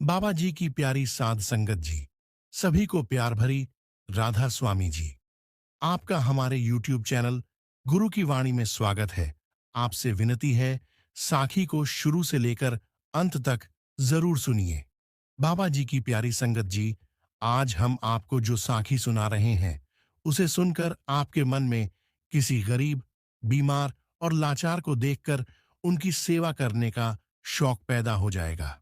बाबा जी की प्यारी साध संगत जी, सभी को प्यार भरी राधा स्वामी जी, आपका हमारे YouTube चैनल गुरु की वाणी में स्वागत है। आपसे विनती है, साखी को शुरू से लेकर अंत तक जरूर सुनिए। बाबा जी की प्यारी संगत जी, आज हम आपको जो साखी सुना रहे हैं, उसे सुनकर आपके मन में किसी गरीब, बीमार और लाचार को देखकर उनकी सेवा करने का शौक पैदा हो जाएगा।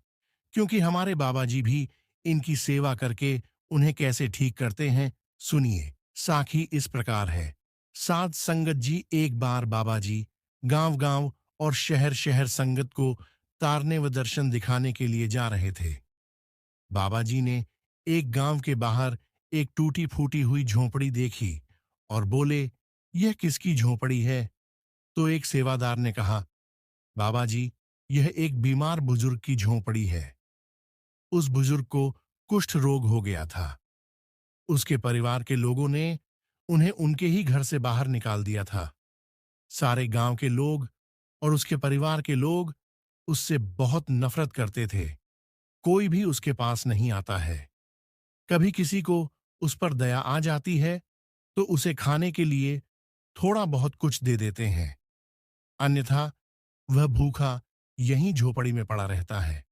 क्योंकि हमारे बाबा जी भी इनकी सेवा करके उन्हें कैसे ठीक करते हैं, सुनिए। साखी इस प्रकार है। साध संगत जी, एक बार बाबा जी गांव-गांव और शहर-शहर संगत को तारने व दर्शन दिखाने के लिए जा रहे थे। बाबा जी ने एक गांव के बाहर एक टूटी-फूटी हुई झोंपड़ी देखी और बोले, यह किसकी झोंपड़ी है? तो एक सेवादार ने कहा, बाबा जी, यह एक बीमार बुजुर्ग की झोंपड़ी है। उस बुजुर्ग को कुष्ठ रोग हो गया था। उसके परिवार के लोगों ने उन्हें उनके ही घर से बाहर निकाल दिया था। सारे गांव के लोग और उसके परिवार के लोग उससे बहुत नफरत करते थे। कोई भी उसके पास नहीं आता है। कभी किसी को उस पर दया आ जाती है तो उसे खाने के लिए थोड़ा बहुत कुछ दे देते हैं, अन्यथा वह भूखा यहीं झोपड़ी में पड़ा रहता है।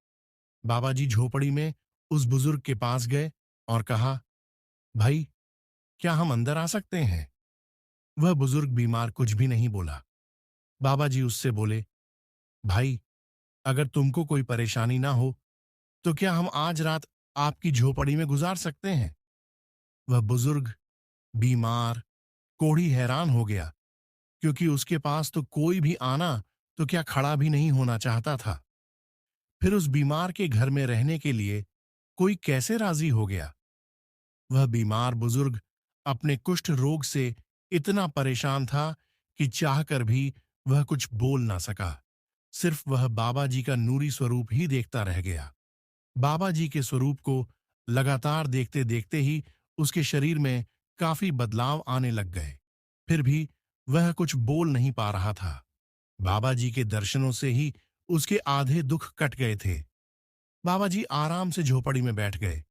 बाबा जी झोपड़ी में उस बुजुर्ग के पास गए और कहा, भाई, क्या हम अंदर आ सकते हैं? वह बुजुर्ग बीमार कुछ भी नहीं बोला। बाबा जी उससे बोले, भाई, अगर तुमको कोई परेशानी ना हो तो क्या हम आज रात आपकी झोपड़ी में गुजार सकते हैं? वह बुजुर्ग, बीमार, कोढ़ी हैरान हो गया, क्योंकि उसके पास तो कोई भी आना तो क्या खड़ा भी नहीं होना चाहता था। फिर उस बीमार के घर में रहने के लिए कोई कैसे राजी हो गया? वह बीमार बुजुर्ग अपने कुष्ठ रोग से इतना परेशान था कि चाहकर भी वह कुछ बोल ना सका। सिर्फ वह बाबा जी का नूरी स्वरूप ही देखता रह गया। बाबा जी के स्वरूप को लगातार देखते देखते ही उसके शरीर में काफी बदलाव आने लग गए। फिर भी वह कुछ बोल नहीं पा रहा था। बाबा जी के दर्शनों से ही उसके आधे दुख कट गए थे। बाबा जी आराम से झोपड़ी में बैठ गए।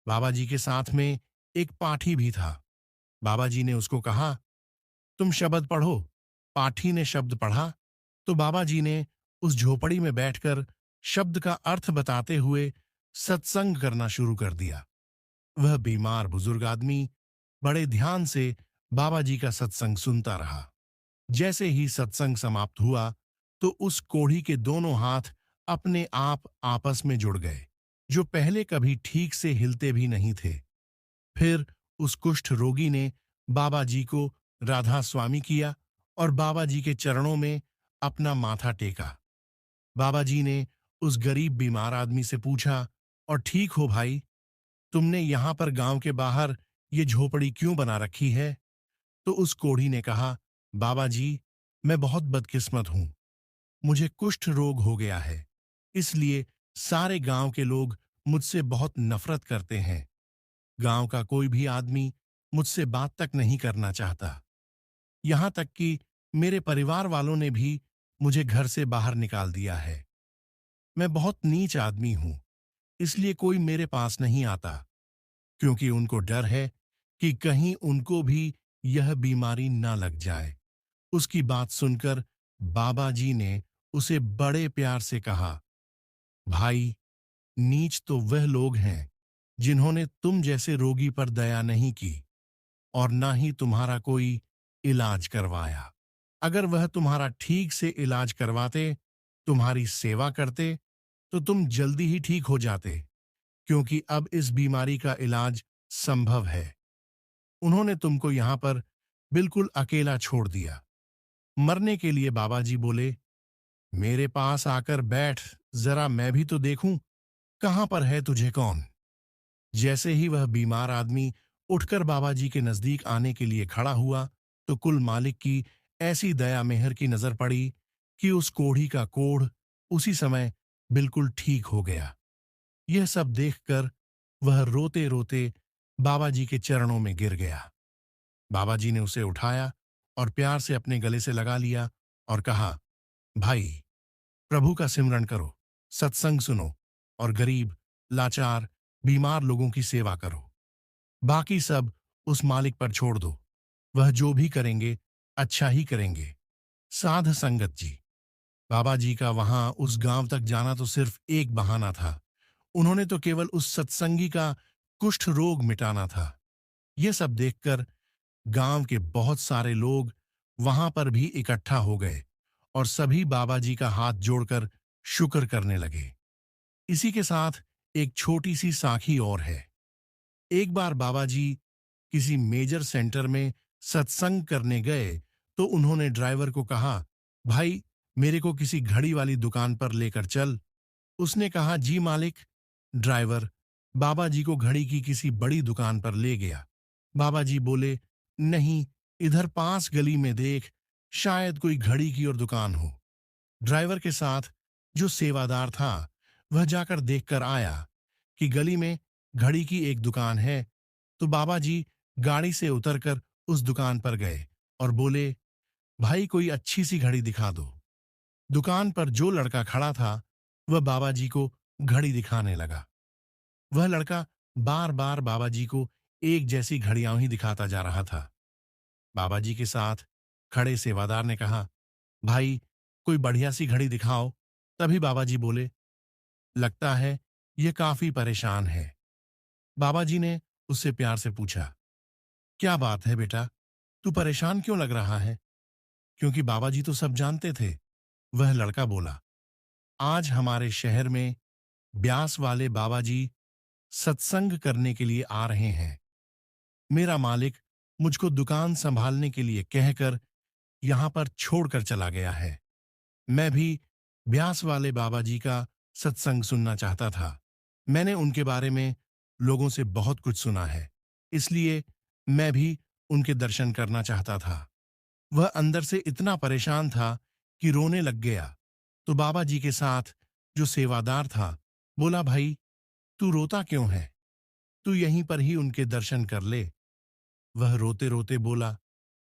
बाबा जी के साथ में एक पाठी भी था। बाबा जी ने उसको कहा, तुम शब्द पढ़ो। पाठी ने शब्द पढ़ा तो बाबा जी ने उस झोपड़ी में बैठकर शब्द का अर्थ बताते हुए सत्संग करना शुरू कर दिया। वह बीमार बुजुर्ग आदमी बड़े ध्यान से बाबा जी का सत्संग सुनता रहा। जैसे ही सत्संग समाप्त हुआ तो उस कोढ़ी के दोनों हाथ अपने आप आपस में जुड़ गए, जो पहले कभी ठीक से हिलते भी नहीं थे। फिर उस कुष्ठ रोगी ने बाबा जी को राधा स्वामी किया और बाबा जी के चरणों में अपना माथा टेका। बाबा जी ने उस गरीब बीमार आदमी से पूछा, और ठीक हो भाई, तुमने यहां पर गांव के बाहर ये झोपड़ी क्यों बना रखी है? तो उस कोढ़ी ने कहा, बाबा जी, मैं बहुत बदकिस्मत हूं। मुझे कुष्ठ रोग हो गया है, इसलिए सारे गांव के लोग मुझसे बहुत नफरत करते हैं। गांव का कोई भी आदमी मुझसे बात तक नहीं करना चाहता। यहां तक कि मेरे परिवार वालों ने भी मुझे घर से बाहर निकाल दिया है। मैं बहुत नीच आदमी हूं, इसलिए कोई मेरे पास नहीं आता, क्योंकि उनको डर है कि कहीं उनको भी यह बीमारी ना लग जाए। उसकी बात सुनकर बाबा जी ने उसे बड़े प्यार से कहा, भाई, नीच तो वह लोग हैं जिन्होंने तुम जैसे रोगी पर दया नहीं की और ना ही तुम्हारा कोई इलाज करवाया। अगर वह तुम्हारा ठीक से इलाज करवाते, तुम्हारी सेवा करते, तो तुम जल्दी ही ठीक हो जाते, क्योंकि अब इस बीमारी का इलाज संभव है। उन्होंने तुमको यहां पर बिल्कुल अकेला छोड़ दिया। मरने के लिए बाबा जी बोले, मेरे पास आकर बैठ, जरा मैं भी तो देखूं कहां पर है तुझे कौन। जैसे ही वह बीमार आदमी उठकर बाबा जी के नजदीक आने के लिए खड़ा हुआ तो कुल मालिक की ऐसी दया मेहर की नजर पड़ी कि उस कोढ़ी का कोढ़ उसी समय बिल्कुल ठीक हो गया। यह सब देखकर वह रोते रोते बाबा जी के चरणों में गिर गया। बाबा जी ने उसे उठाया और प्यार से अपने गले से लगा लिया और कहा, भाई, प्रभु का सिमरन करो, सत्संग सुनो और गरीब लाचार, बीमार लोगों की सेवा करो। बाकी सब उस मालिक पर छोड़ दो। वह जो भी करेंगे, अच्छा ही करेंगे। साध संगत जी। बाबा जी का वहां उस गांव तक जाना तो सिर्फ एक बहाना था। उन्होंने तो केवल उस सत्संगी का कुष्ठ रोग मिटाना था। यह सब देखकर गांव के बहुत सारे लोग वहां पर भी इकट्ठा हो गए और सभी बाबा जी का हाथ जोड़कर शुक्र करने लगे। इसी के साथ एक छोटी सी साखी और है। एक बार बाबा जी किसी मेजर सेंटर में सत्संग करने गए तो उन्होंने ड्राइवर को कहा, भाई मेरे को किसी घड़ी वाली दुकान पर लेकर चल। उसने कहा, जी मालिक। ड्राइवर बाबा जी को घड़ी की किसी बड़ी दुकान पर ले गया। बाबा जी बोले, नहीं, इधर पास गली में देख, शायद कोई घड़ी की और दुकान हो। ड्राइवर के साथ जो सेवादार था वह जाकर देखकर आया कि गली में घड़ी की एक दुकान है। तो बाबा जी गाड़ी से उतरकर उस दुकान पर गए और बोले, भाई कोई अच्छी सी घड़ी दिखा दो। दुकान पर जो लड़का खड़ा था वह बाबा जी को घड़ी दिखाने लगा। वह लड़का बार बार बाबा जी को एक जैसी घड़ियां ही दिखाता जा रहा था। बाबा जी के साथ खड़े सेवादार ने कहा, भाई कोई बढ़िया सी घड़ी दिखाओ। तभी बाबा जी बोले, लगता है ये काफी परेशान है। बाबा जी ने उससे प्यार से पूछा, क्या बात है बेटा, तू परेशान क्यों लग रहा है? क्योंकि बाबा जी तो सब जानते थे। वह लड़का बोला, आज हमारे शहर में ब्यास वाले बाबा जी सत्संग करने के लिए आ रहे हैं। मेरा मालिक मुझको दुकान संभालने के लिए कहकर यहां पर छोड़कर चला गया है। मैं भी ब्यास वाले बाबा जी का सत्संग सुनना चाहता था। मैंने उनके बारे में लोगों से बहुत कुछ सुना है, इसलिए मैं भी उनके दर्शन करना चाहता था। वह अंदर से इतना परेशान था कि रोने लग गया। तो बाबा जी के साथ जो सेवादार था बोला, भाई तू रोता क्यों है? तू यहीं पर ही उनके दर्शन कर ले। वह रोते रोते बोला,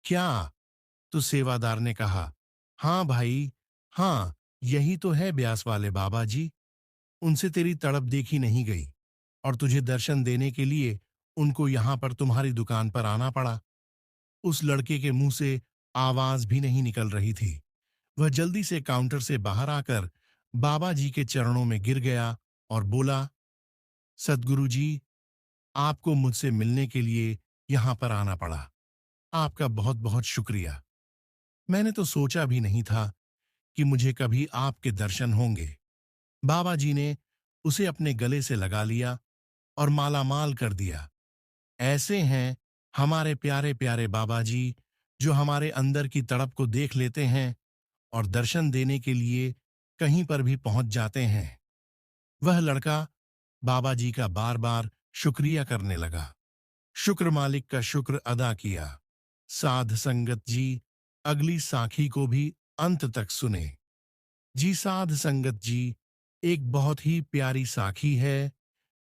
क्या? तो सेवादार ने कहा, हाँ भाई, हाँ, यही तो है ब्यास वाले बाबा जी। उनसे तेरी तड़प देखी नहीं गई और तुझे दर्शन देने के लिए उनको यहां पर तुम्हारी दुकान पर आना पड़ा। उस लड़के के मुंह से आवाज भी नहीं निकल रही थी। वह जल्दी से काउंटर से बाहर आकर बाबा जी के चरणों में गिर गया और बोला, सद्गुरु जी, आपको मुझसे मिलने के लिए यहां पर आना पड़ा। आपका बहुत बहुत शुक्रिया। मैंने तो सोचा भी नहीं था कि मुझे कभी आपके दर्शन होंगे। बाबा जी ने उसे अपने गले से लगा लिया और मालामाल कर दिया। ऐसे हैं हमारे प्यारे प्यारे बाबा जी, जो हमारे अंदर की तड़प को देख लेते हैं और दर्शन देने के लिए कहीं पर भी पहुंच जाते हैं। वह लड़का बाबा जी का बार बार शुक्रिया करने लगा। शुक्र मालिक का शुक्र अदा किया। साध संगत जी, अगली साखी को भी अंत तक सुने। जी साध संगत जी, एक बहुत ही प्यारी साखी है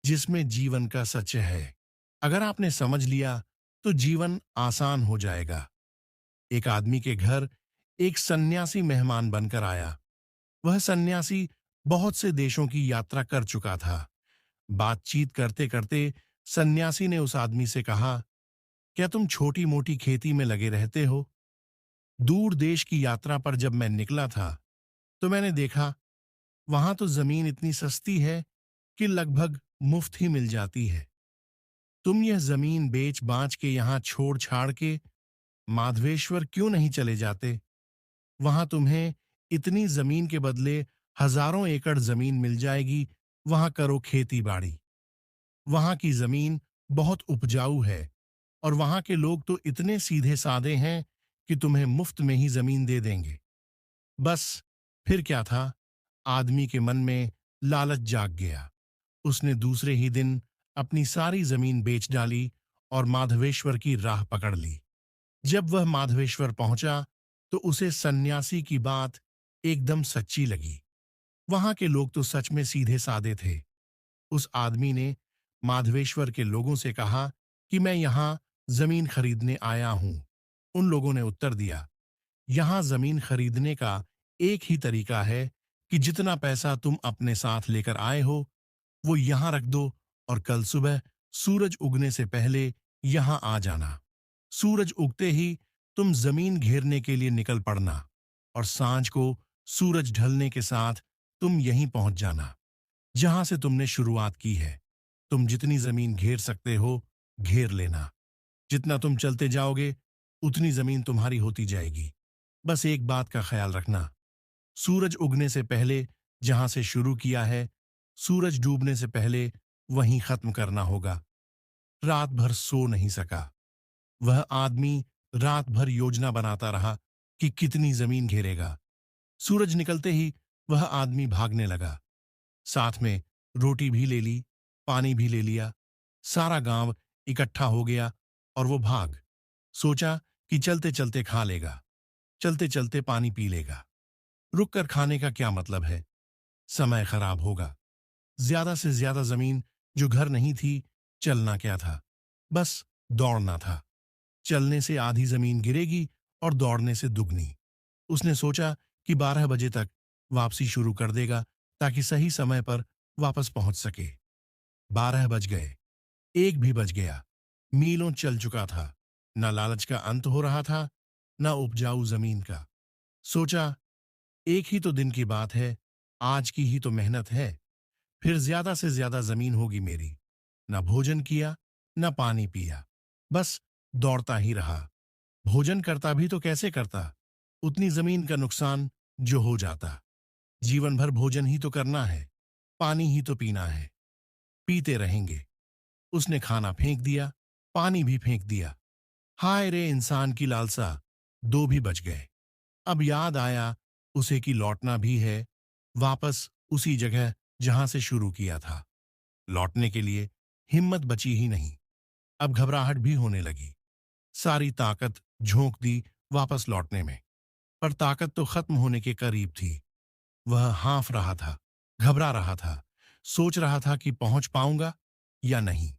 जिसमें जीवन का सच है। अगर आपने समझ लिया तो जीवन आसान हो जाएगा। एक आदमी के घर एक सन्यासी मेहमान बनकर आया। वह सन्यासी बहुत से देशों की यात्रा कर चुका था। बातचीत करते करते सन्यासी ने उस आदमी से कहा, क्या तुम छोटी मोटी खेती में लगे रहते हो? दूर देश की यात्रा पर जब मैं निकला था तो मैंने देखा वहां तो जमीन इतनी सस्ती है कि लगभग मुफ्त ही मिल जाती है। तुम यह जमीन बेच बांच के यहां छोड़ छाड़ के माधवेश्वर क्यों नहीं चले जाते? वहां तुम्हें इतनी जमीन के बदले हजारों एकड़ जमीन मिल जाएगी। वहां करो खेती बाड़ी। वहां की जमीन बहुत उपजाऊ है और वहां के लोग तो इतने सीधे साधे हैं कि तुम्हें मुफ्त में ही जमीन दे देंगे। बस फिर क्या था, आदमी के मन में लालच जाग गया। उसने दूसरे ही दिन अपनी सारी जमीन बेच डाली और माधवेश्वर की राह पकड़ ली। जब वह माधवेश्वर पहुंचा तो उसे सन्यासी की बात एकदम सच्ची लगी। वहां के लोग तो सच में सीधे साधे थे। उस आदमी ने माधवेश्वर के लोगों से कहा कि मैं यहां जमीन खरीदने आया हूं। उन लोगों ने उत्तर दिया, यहां जमीन खरीदने का एक ही तरीका है कि जितना पैसा तुम अपने साथ लेकर आए हो वो यहां रख दो और कल सुबह सूरज उगने से पहले यहां आ जाना। सूरज उगते ही तुम जमीन घेरने के लिए निकल पड़ना और सांझ को सूरज ढलने के साथ तुम यहीं पहुंच जाना जहां से तुमने शुरुआत की है। तुम जितनी जमीन घेर सकते हो घेर लेना। जितना तुम चलते जाओगे उतनी जमीन तुम्हारी होती जाएगी। बस एक बात का ख्याल रखना, सूरज उगने से पहले जहां से शुरू किया है, सूरज डूबने से पहले वहीं खत्म करना होगा। रात भर सो नहीं सका वह आदमी, रात भर योजना बनाता रहा कि कितनी जमीन घेरेगा। सूरज निकलते ही वह आदमी भागने लगा। साथ में रोटी भी ले ली, पानी भी ले लिया। सारा गांव इकट्ठा हो गया और वो भाग। सोचा कि चलते चलते खा लेगा, चलते चलते पानी पी लेगा। रुक कर खाने का क्या मतलब है, समय खराब होगा। ज्यादा से ज्यादा जमीन जो घर नहीं थी, चलना क्या था, बस दौड़ना था। चलने से आधी जमीन गिरेगी और दौड़ने से दुगनी। उसने सोचा कि 12 बजे तक वापसी शुरू कर देगा ताकि सही समय पर वापस पहुंच सके। 12 बज गए, एक भी बज गया। मीलों चल चुका था। न लालच का अंत हो रहा था, न उपजाऊ जमीन का। सोचा एक ही तो दिन की बात है, आज की ही तो मेहनत है, फिर ज्यादा से ज्यादा जमीन होगी मेरी। न भोजन किया, न पानी पिया, बस दौड़ता ही रहा। भोजन करता भी तो कैसे करता, उतनी जमीन का नुकसान जो हो जाता। जीवन भर भोजन ही तो करना है, पानी ही तो पीना है, पीते रहेंगे। उसने खाना फेंक दिया, पानी भी फेंक दिया। हाय रे इंसान की लालसा, 2 भी बज गए। अब याद आया उसे कि लौटना भी है, वापस उसी जगह जहां से शुरू किया था। लौटने के लिए हिम्मत बची ही नहीं। अब घबराहट भी होने लगी। सारी ताकत झोंक दी वापस लौटने में, पर ताकत तो खत्म होने के करीब थी। वह हाँफ रहा था, घबरा रहा था, सोच रहा था कि पहुंच पाऊंगा या नहीं।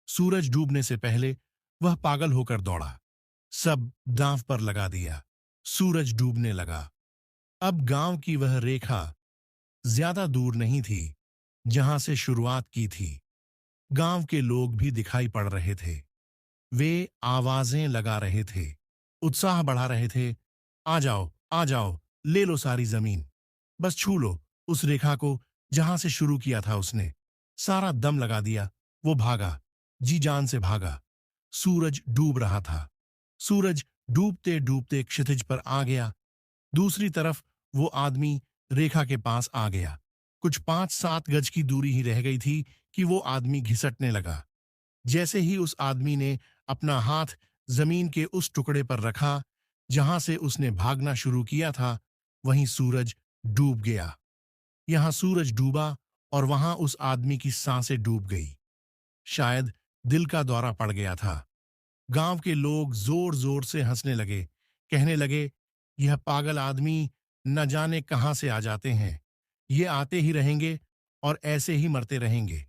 सूरज डूबने से पहले वह पागल होकर दौड़ा, सब दांव पर लगा दिया। सूरज डूबने लगा। अब गांव की वह रेखा ज्यादा दूर नहीं थी जहां से शुरुआत की थी। गांव के लोग भी दिखाई पड़ रहे थे। वे आवाजें लगा रहे थे, उत्साह बढ़ा रहे थे। आ जाओ, ले लो सारी जमीन, बस छू लो उस रेखा को जहां से शुरू किया था उसने। सारा दम लगा दिया। वो भागा, जी जान से भागा। सूरज डूब रहा था। सूरज डूबते डूबते क्षितिज पर आ गया। दूसरी तरफ वो आदमी रेखा के पास आ गया। कुछ 5-7 गज की दूरी ही रह गई थी कि वो आदमी घिसटने लगा। जैसे ही उस आदमी ने अपना हाथ जमीन के उस टुकड़े पर रखा जहां से उसने भागना शुरू किया था, वहीं सूरज डूब गया। यहां सूरज डूबा और वहां उस आदमी की सांसें डूब गई। शायद दिल का दौरा पड़ गया था। गांव के लोग जोर जोर से हंसने लगे, कहने लगे, यह पागल आदमी न जाने कहां से आ जाते हैं। ये आते ही रहेंगे और ऐसे ही मरते रहेंगे।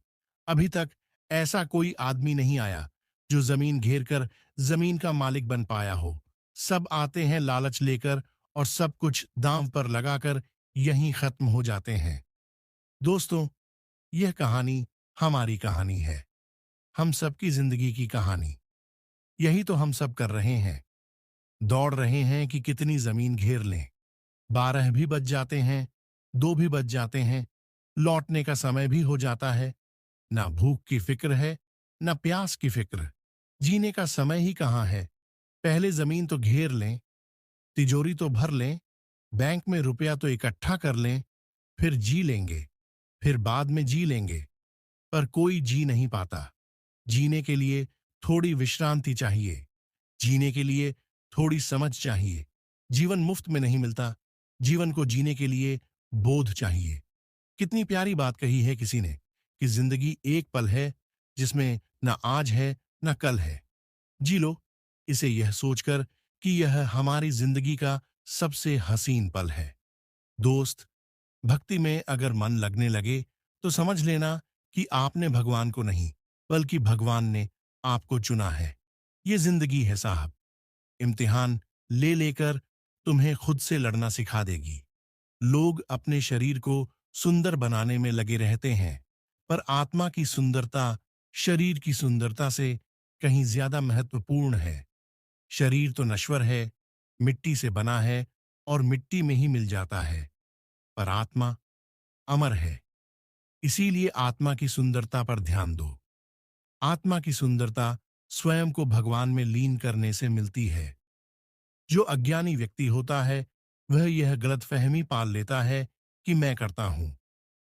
अभी तक ऐसा कोई आदमी नहीं आया जो जमीन घेर कर जमीन का मालिक बन पाया हो। सब आते हैं लालच लेकर और सब कुछ दांव पर लगाकर यहीं खत्म हो जाते हैं। दोस्तों, यह कहानी हमारी कहानी है, हम सबकी जिंदगी की कहानी। यही तो हम सब कर रहे हैं, दौड़ रहे हैं कि कितनी जमीन घेर लें। 12 भी बज जाते हैं, 2 भी बज जाते हैं, लौटने का समय भी हो जाता है। ना भूख की फिक्र है, ना प्यास की फिक्र। जीने का समय ही कहाँ है। पहले जमीन तो घेर लें, तिजोरी तो भर लें, बैंक में रुपया तो इकट्ठा कर लें, फिर जी लेंगे, फिर बाद में जी लेंगे। पर कोई जी नहीं पाता। जीने के लिए थोड़ी विश्रांति चाहिए, जीने के लिए थोड़ी समझ चाहिए। जीवन मुफ्त में नहीं मिलता, जीवन को जीने के लिए बोध चाहिए। कितनी प्यारी बात कही है किसी ने कि जिंदगी एक पल है जिसमें न आज है न कल है। जी लो इसे यह सोचकर कि यह हमारी जिंदगी का सबसे हसीन पल है। दोस्त, भक्ति में अगर मन लगने लगे तो समझ लेना कि आपने भगवान को नहीं बल्कि भगवान ने आपको चुना है। ये जिंदगी है साहब, इम्तिहान ले लेकर तुम्हें खुद से लड़ना सिखा देगी। लोग अपने शरीर को सुंदर बनाने में लगे रहते हैं, पर आत्मा की सुंदरता शरीर की सुंदरता से कहीं ज्यादा महत्वपूर्ण है। शरीर तो नश्वर है, मिट्टी से बना है और मिट्टी में ही मिल जाता है, पर आत्मा अमर है। इसीलिए आत्मा की सुंदरता पर ध्यान दो। आत्मा की सुंदरता स्वयं को भगवान में लीन करने से मिलती है। जो अज्ञानी व्यक्ति होता है वह यह गलतफहमी पाल लेता है कि मैं करता हूं,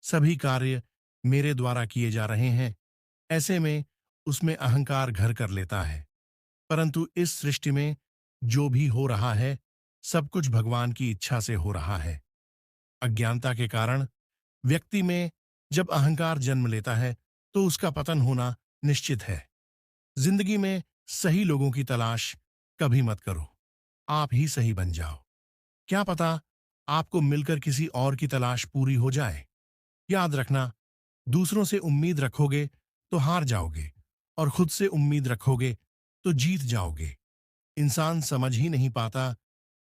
सभी कार्य मेरे द्वारा किए जा रहे हैं। ऐसे में उसमें अहंकार घर कर लेता है। परंतु इस सृष्टि में जो भी हो रहा है सब कुछ भगवान की इच्छा से हो रहा है। अज्ञानता के कारण व्यक्ति में जब अहंकार जन्म लेता है तो उसका पतन होना निश्चित है। जिंदगी में सही लोगों की तलाश कभी मत करो, आप ही सही बन जाओ। क्या पता आपको मिलकर किसी और की तलाश पूरी हो जाए। याद रखना, दूसरों से उम्मीद रखोगे तो हार जाओगे और खुद से उम्मीद रखोगे तो जीत जाओगे। इंसान समझ ही नहीं पाता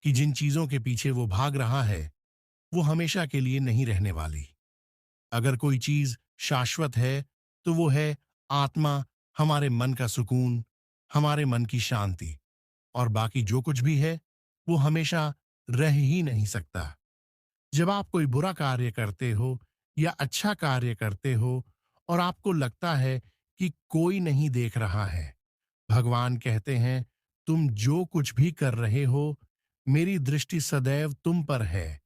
कि जिन चीजों के पीछे वो भाग रहा है वो हमेशा के लिए नहीं रहने वाली। अगर कोई चीज शाश्वत है तो वो है आत्मा, हमारे मन का सुकून, हमारे मन की शांति। और बाकी जो कुछ भी है वो हमेशा रह ही नहीं सकता। जब आप कोई बुरा कार्य करते हो या अच्छा कार्य करते हो और आपको लगता है कि कोई नहीं देख रहा है, भगवान कहते हैं तुम जो कुछ भी कर रहे हो मेरी दृष्टि सदैव तुम पर है।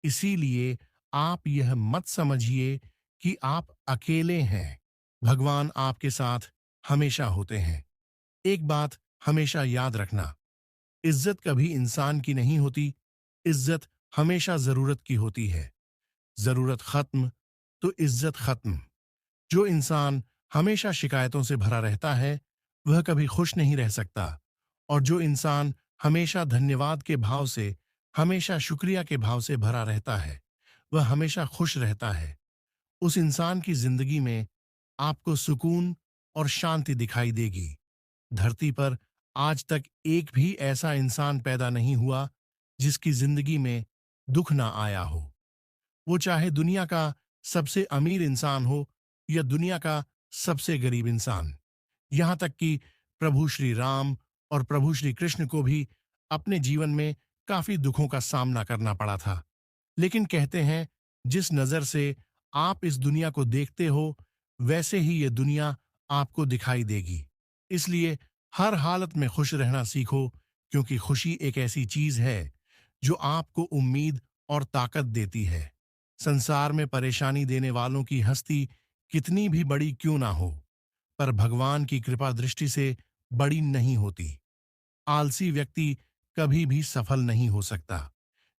इसीलिए आप यह मत समझिए कि आप अकेले हैं। भगवान आपके साथ हमेशा होते हैं। एक बात हमेशा याद रखना, इज्जत कभी इंसान की नहीं होती, इज्जत हमेशा जरूरत की होती है। जरूरत खत्म तो इज्जत खत्म। जो इंसान हमेशा शिकायतों से भरा रहता है वह कभी खुश नहीं रह सकता, और जो इंसान हमेशा धन्यवाद के भाव से, हमेशा शुक्रिया के भाव से भरा रहता है वह हमेशा खुश रहता है। उस इंसान की जिंदगी में आपको सुकून और शांति दिखाई देगी। धरती पर आज तक एक भी ऐसा इंसान पैदा नहीं हुआ जिसकी जिंदगी में दुख ना आया हो। वो चाहे दुनिया का सबसे अमीर इंसान हो या दुनिया का सबसे गरीब इंसान। यहां तक कि प्रभु श्री राम और प्रभु श्री कृष्ण को भी अपने जीवन में काफी दुखों का सामना करना पड़ा था। लेकिन कहते हैं जिस नजर से आप इस दुनिया को देखते हो वैसे ही ये दुनिया आपको दिखाई देगी। इसलिए हर हालत में खुश रहना सीखो, क्योंकि खुशी एक ऐसी चीज है जो आपको उम्मीद और ताकत देती है। संसार में परेशानी देने वालों की हस्ती कितनी भी बड़ी क्यों ना हो, पर भगवान की कृपा दृष्टि से बड़ी नहीं होती। आलसी व्यक्ति कभी भी सफल नहीं हो सकता।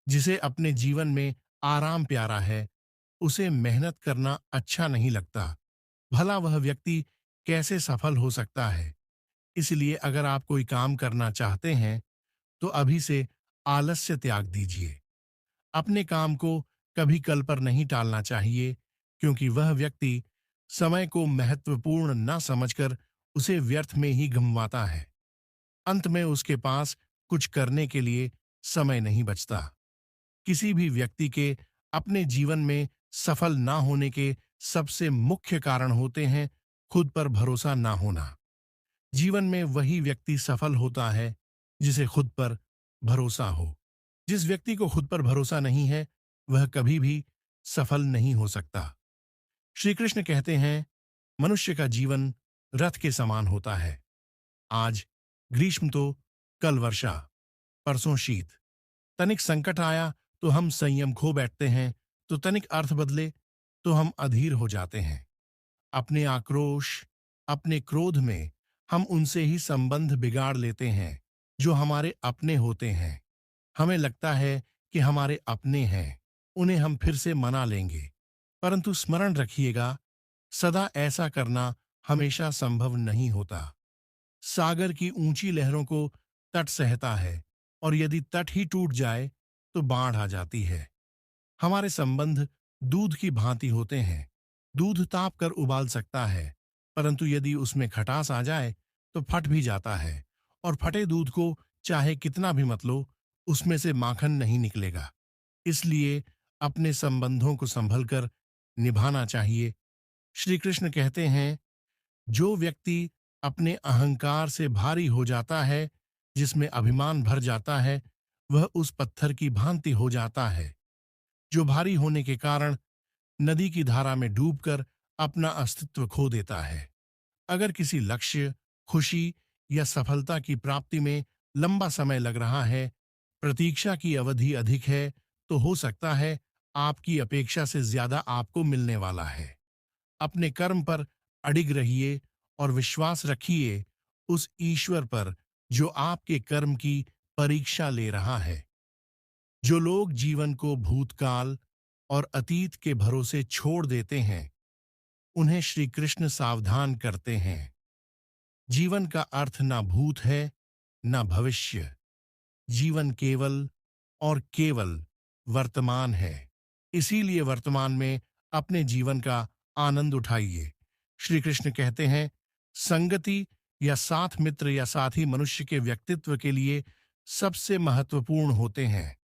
जिसे अपने जीवन में आराम प्यारा है उसे मेहनत करना अच्छा नहीं लगता। भला वह व्यक्ति कैसे सफल हो सकता है। इसलिए अगर आप कोई काम करना चाहते हैं तो अभी से आलस्य त्याग दीजिए। अपने काम को कभी कल पर नहीं टालना चाहिए, क्योंकि वह व्यक्ति समय को महत्वपूर्ण न समझकर उसे व्यर्थ में ही गंवाता है। अंत में उसके पास कुछ करने के लिए समय नहीं बचता। किसी भी व्यक्ति के अपने जीवन में सफल ना होने के सबसे मुख्य कारण होते हैं खुद पर भरोसा ना होना। जीवन में वही व्यक्ति सफल होता है जिसे खुद पर भरोसा हो। जिस व्यक्ति को खुद पर भरोसा नहीं है वह कभी भी सफल नहीं हो सकता। श्री कृष्ण कहते हैं मनुष्य का जीवन रथ के समान होता है। आज ग्रीष्म तो कल वर्षा, परसों शीत। तनिक संकट आया तो हम संयम खो बैठते हैं, तो तनिक अर्थ बदले तो हम अधीर हो जाते हैं। अपने आक्रोश, अपने क्रोध में हम उनसे ही संबंध बिगाड़ लेते हैं जो हमारे अपने होते हैं। हमें लगता है कि हमारे अपने हैं, उन्हें हम फिर से मना लेंगे। परंतु स्मरण रखिएगा, सदा ऐसा करना हमेशा संभव नहीं होता। सागर की ऊंची लहरों को तट सहता है, और यदि तट ही टूट जाए तो बाढ़ आ जाती है। हमारे संबंध दूध की भांति होते हैं। दूध ताप कर उबाल सकता है, परंतु यदि उसमें खटास आ जाए तो फट भी जाता है, और फटे दूध को चाहे कितना भी मत लो उसमें से माखन नहीं निकलेगा। इसलिए अपने संबंधों को संभल कर निभाना चाहिए। श्री कृष्ण कहते हैं, जो व्यक्ति अपने अहंकार से भारी हो जाता है, जिसमें अभिमान भर जाता है, वह उस पत्थर की भांति हो जाता है जो भारी होने के कारण नदी की धारा में डूबकर अपना अस्तित्व खो देता है। अगर किसी लक्ष्य, खुशी या सफलता की प्राप्ति में लंबा समय लग रहा है, प्रतीक्षा की अवधि अधिक है, तो हो सकता है आपकी अपेक्षा से ज्यादा आपको मिलने वाला है। अपने कर्म पर अडिग रहिए और विश्वास रखिए उस ईश्वर पर जो आपके कर्म की परीक्षा ले रहा है। जो लोग जीवन को भूतकाल और अतीत के भरोसे छोड़ देते हैं, उन्हें श्री कृष्ण सावधान करते हैं। जीवन का अर्थ ना भूत है, ना भविष्य। जीवन केवल और केवल वर्तमान है। इसीलिए वर्तमान में अपने जीवन का आनंद उठाइए। श्री कृष्ण कहते हैं, संगति या साथ मित्र या साथी मनुष्य के व्यक्तित्व के लिए सबसे महत्वपूर्ण होते हैं।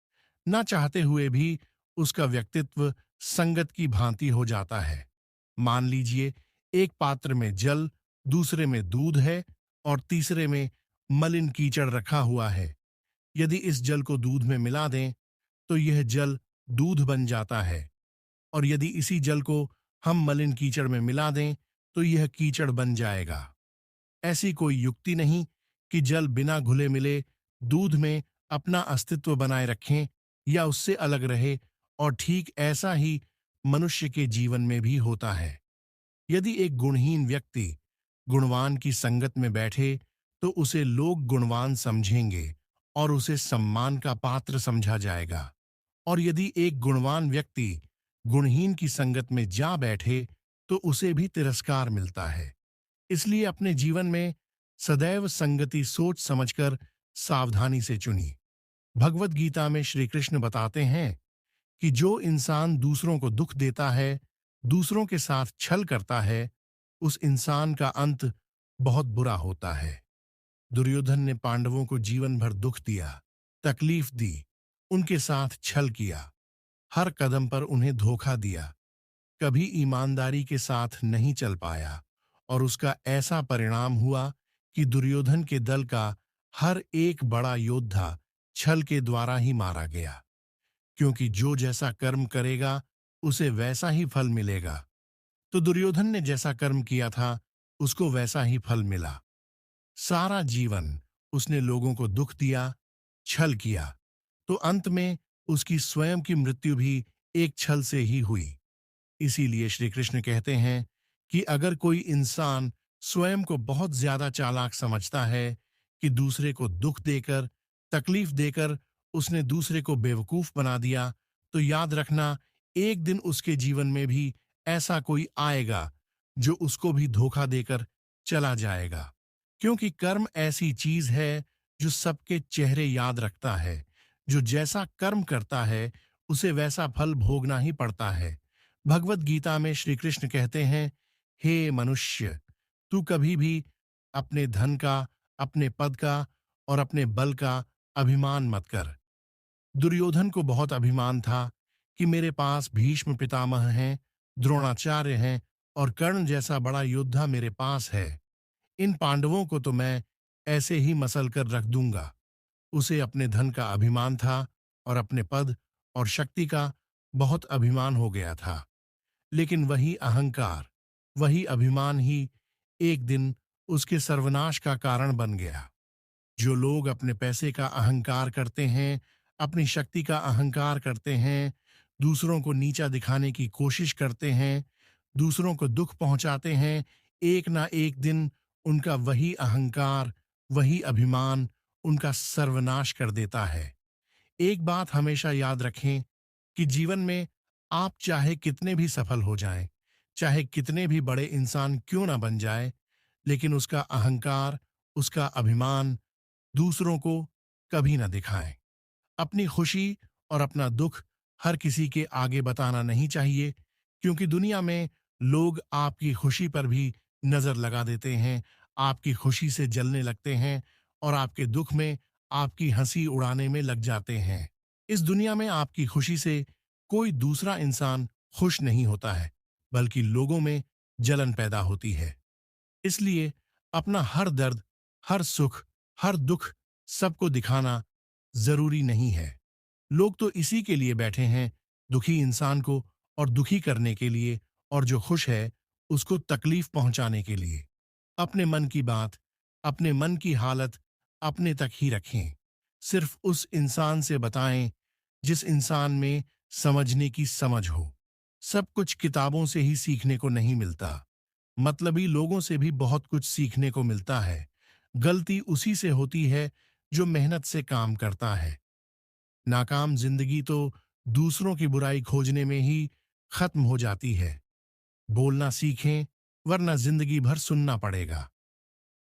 ना चाहते हुए भी उसका व्यक्तित्व संगत की भांति हो जाता है। मान लीजिए, एक पात्र में जल, दूसरे में दूध है और तीसरे में मलिन कीचड़ रखा हुआ है। यदि इस जल को दूध में मिला दें तो यह जल दूध बन जाता है, और यदि इसी जल को हम मलिन कीचड़ में मिला दें तो यह कीचड़ बन जाएगा। ऐसी कोई युक्ति नहीं कि जल बिना घुले मिले दूध में अपना अस्तित्व बनाए रखें या उससे अलग रहे, और ठीक ऐसा ही मनुष्य के जीवन में भी होता है। यदि एक गुणहीन व्यक्ति गुणवान की संगत में बैठे तो उसे लोग गुणवान समझेंगे और उसे सम्मान का पात्र समझा जाएगा, और यदि एक गुणवान व्यक्ति गुणहीन की संगत में जा बैठे तो उसे भी तिरस्कार मिलता है। इसलिए अपने जीवन में सदैव संगति सोच समझकर सावधानी से चुनी। भगवत गीता में श्री कृष्ण बताते हैं कि जो इंसान दूसरों को दुख देता है, दूसरों के साथ छल करता है, उस इंसान का अंत बहुत बुरा होता है। दुर्योधन ने पांडवों को जीवन भर दुख दिया, तकलीफ दी, उनके साथ छल किया, हर कदम पर उन्हें धोखा दिया, कभी ईमानदारी के साथ नहीं चल पाया, और उसका ऐसा परिणाम हुआ कि दुर्योधन के दल का हर एक बड़ा योद्धा छल के द्वारा ही मारा गया। क्योंकि जो जैसा कर्म करेगा उसे वैसा ही फल मिलेगा। तो दुर्योधन ने जैसा कर्म किया था उसको वैसा ही फल मिला। सारा जीवन उसने लोगों को दुख दिया, छल किया, तो अंत में उसकी स्वयं की मृत्यु भी एक छल से ही हुई। इसीलिए श्री कृष्ण कहते हैं कि अगर कोई इंसान स्वयं को बहुत ज्यादा चालाक समझता है कि दूसरे को दुख देकर, तकलीफ देकर उसने दूसरे को बेवकूफ बना दिया, तो याद रखना, एक दिन उसके जीवन में भी ऐसा कोई आएगा जो उसको भी धोखा देकर चला जाएगा। क्योंकि कर्म ऐसी चीज है जो सबके चेहरे याद रखता है। जो जैसा कर्म करता है उसे वैसा फल भोगना ही पड़ता है। भगवत गीता में श्री कृष्ण कहते हैं, हे मनुष्य, तू कभी भी अपने धन का, अपने पद का और अपने बल का अभिमान मत कर। दुर्योधन को बहुत अभिमान था कि मेरे पास भीष्म पितामह हैं, द्रोणाचार्य हैं और कर्ण जैसा बड़ा योद्धा मेरे पास है। इन पांडवों को तो मैं ऐसे ही मसल कर रख दूंगा। उसे अपने धन का अभिमान था और अपने पद और शक्ति का बहुत अभिमान हो गया था। लेकिन वही अहंकार, वही अभिमान ही एक दिन उसके सर्वनाश का कारण बन गया। जो लोग अपने पैसे का अहंकार करते हैं, अपनी शक्ति का अहंकार करते हैं, दूसरों को नीचा दिखाने की कोशिश करते हैं, दूसरों को दुख पहुंचाते हैं, एक ना एक दिन उनका वही अहंकार, वही अभिमान उनका सर्वनाश कर देता है। एक बात हमेशा याद रखें कि जीवन में आप चाहे कितने भी सफल हो जाएं, चाहे कितने भी बड़े इंसान क्यों ना बन जाए, लेकिन उसका अहंकार, उसका अभिमान दूसरों को कभी ना दिखाएं। अपनी खुशी और अपना दुख हर किसी के आगे बताना नहीं चाहिए, क्योंकि दुनिया में लोग आपकी खुशी पर भी नजर लगा देते हैं, आपकी खुशी से जलने लगते हैं और आपके दुख में आपकी हंसी उड़ाने में लग जाते हैं। इस दुनिया में आपकी खुशी से कोई दूसरा इंसान खुश नहीं होता है, बल्कि लोगों में जलन पैदा होती है। इसलिए अपना हर दर्द, हर सुख, हर दुख सबको दिखाना जरूरी नहीं है। लोग तो इसी के लिए बैठे हैं, दुखी इंसान को और दुखी करने के लिए, और जो खुश है उसको तकलीफ पहुंचाने के लिए। अपने मन की बात, अपने मन की हालत अपने तक ही रखें। सिर्फ उस इंसान से बताएं जिस इंसान में समझने की समझ हो। सब कुछ किताबों से ही सीखने को नहीं मिलता। मतलबी लोगों से भी बहुत कुछ सीखने को मिलता है। गलती उसी से होती है जो मेहनत से काम करता है। नाकाम जिंदगी तो दूसरों की बुराई खोजने में ही खत्म हो जाती है। बोलना सीखें, वरना जिंदगी भर सुनना पड़ेगा।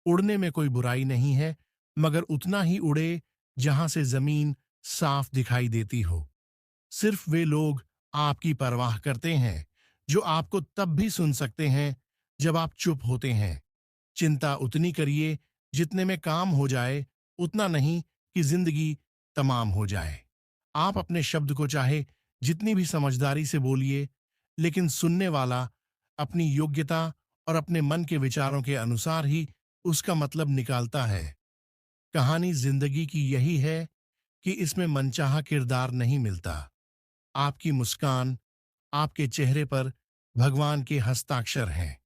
उड़ने में कोई बुराई नहीं है, मगर उतना ही उड़े जहां से जमीन साफ दिखाई देती हो। सिर्फ वे लोग आपकी परवाह करते हैं जो आपको तब भी सुन सकते हैं जब आप चुप होते हैं। चिंता उतनी करिए जितने में काम हो जाए, उतना नहीं कि जिंदगी तमाम हो जाए। आप अपने शब्द को चाहे जितनी भी समझदारी से बोलिए, लेकिन सुनने वाला अपनी योग्यता और अपने मन के विचारों के अनुसार ही उसका मतलब निकालता है। कहानी जिंदगी की यही है कि इसमें मनचाहा किरदार नहीं मिलता। आपकी मुस्कान, आपके चेहरे पर भगवान के हस्ताक्षर हैं।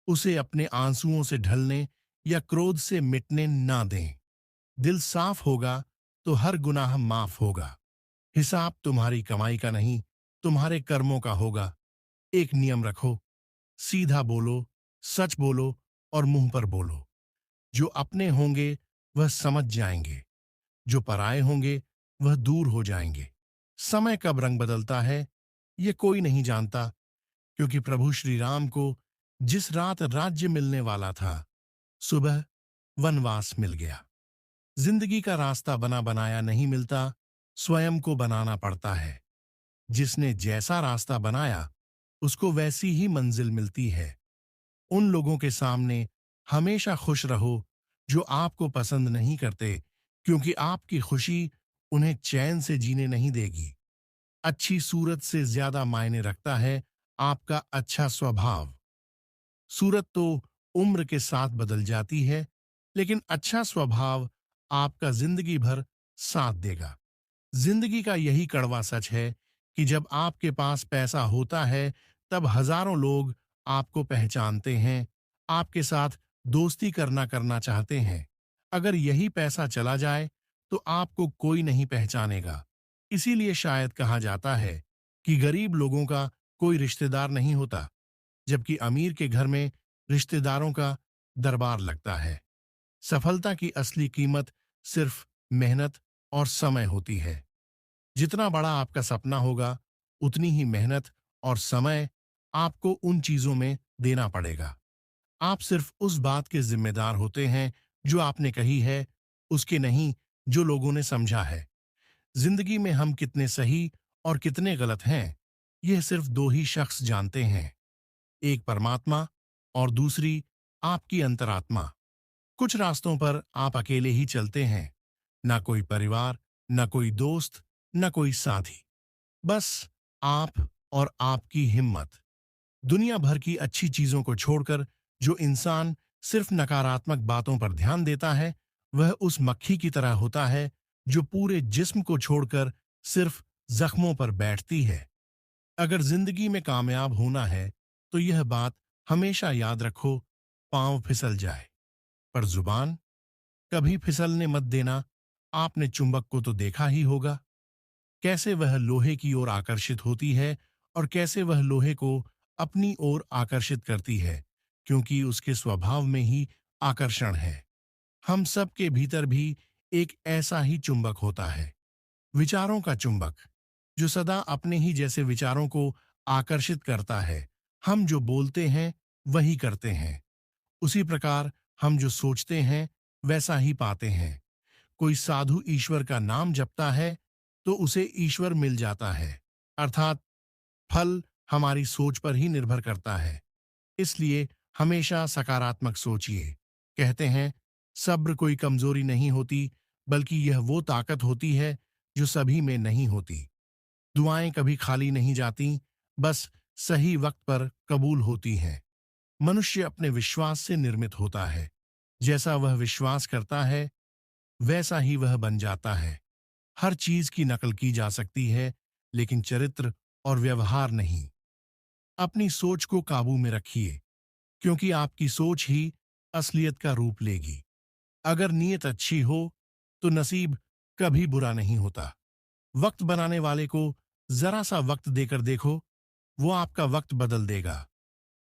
उसे अपने आंसुओं से ढलने या क्रोध से मिटने ना दें। दिल साफ होगा तो हर गुनाह माफ होगा। हिसाब तुम्हारी कमाई का नहीं, तुम्हारे कर्मों का होगा। एक नियम रखो, सीधा बोलो, सच बोलो और मुंह पर बोलो। जो अपने होंगे वह समझ जाएंगे, जो पराये होंगे वह दूर हो जाएंगे। समय कब रंग बदलता है ये कोई नहीं जानता, क्योंकि प्रभु श्री राम को जिस रात राज्य मिलने वाला था, सुबह वनवास मिल गया। जिंदगी का रास्ता बना बनाया नहीं मिलता, स्वयं को बनाना पड़ता है। जिसने जैसा रास्ता बनाया उसको वैसी ही मंजिल मिलती है। उन लोगों के सामने हमेशा खुश रहो जो आपको पसंद नहीं करते, क्योंकि आपकी खुशी उन्हें चैन से जीने नहीं देगी। अच्छी सूरत से ज्यादा मायने रखता है आपका अच्छा स्वभाव। सूरत तो उम्र के साथ बदल जाती है, लेकिन अच्छा स्वभाव आपका जिंदगी भर साथ देगा। जिंदगी का यही कड़वा सच है कि जब आपके पास पैसा होता है, तब हजारों लोग आपको पहचानते हैं, आपके साथ दोस्ती करना करना चाहते हैं। अगर यही पैसा चला जाए तो आपको कोई नहीं पहचानेगा। इसीलिए शायद कहा जाता है कि गरीब लोगों का कोई रिश्तेदार नहीं होता, जबकि अमीर के घर में रिश्तेदारों का दरबार लगता है। सफलता की असली कीमत सिर्फ मेहनत और समय होती है। जितना बड़ा आपका सपना होगा, उतनी ही मेहनत और समय आपको उन चीजों में देना पड़ेगा। आप सिर्फ उस बात के जिम्मेदार होते हैं जो आपने कही है, उसके नहीं जो लोगों ने समझा है। जिंदगी में हम कितने सही और कितने गलत हैं, यह सिर्फ दो ही शख्स जानते हैं, एक परमात्मा और दूसरी आपकी अंतरात्मा। कुछ रास्तों पर आप अकेले ही चलते हैं, ना कोई परिवार, ना कोई दोस्त, ना कोई साथी, बस आप और आपकी हिम्मत। दुनिया भर की अच्छी चीजों को छोड़कर जो इंसान सिर्फ नकारात्मक बातों पर ध्यान देता है, वह उस मक्खी की तरह होता है जो पूरे जिस्म को छोड़कर सिर्फ जख्मों पर बैठती है। अगर जिंदगी में कामयाब होना है तो यह बात हमेशा याद रखो, पांव फिसल जाए पर जुबान कभी फिसलने मत देना। आपने चुंबक को तो देखा ही होगा, कैसे वह लोहे की ओर आकर्षित होती है और कैसे वह लोहे को अपनी ओर आकर्षित करती है, क्योंकि उसके स्वभाव में ही आकर्षण है। हम सब के भीतर भी एक ऐसा ही चुंबक होता है, विचारों का चुंबक, जो सदा अपने ही जैसे विचारों को आकर्षित करता है। हम जो बोलते हैं वही करते हैं, उसी प्रकार हम जो सोचते हैं वैसा ही पाते हैं। कोई साधु ईश्वर का नाम जपता है तो उसे ईश्वर मिल जाता है, अर्थात फल हमारी सोच पर ही निर्भर करता है। इसलिए हमेशा सकारात्मक सोचिए। कहते हैं, सब्र कोई कमजोरी नहीं होती, बल्कि यह वो ताकत होती है जो सभी में नहीं होती। दुआएं कभी खाली नहीं जाती, बस सही वक्त पर कबूल होती हैं। मनुष्य अपने विश्वास से निर्मित होता है। जैसा वह विश्वास करता है वैसा ही वह बन जाता है। हर चीज की नकल की जा सकती है, लेकिन चरित्र और व्यवहार नहीं। अपनी सोच को काबू में रखिए, क्योंकि आपकी सोच ही असलियत का रूप लेगी। अगर नीयत अच्छी हो तो नसीब कभी बुरा नहीं होता। वक्त बनाने वाले को जरा सा वक्त देकर देखो, वो आपका वक्त बदल देगा।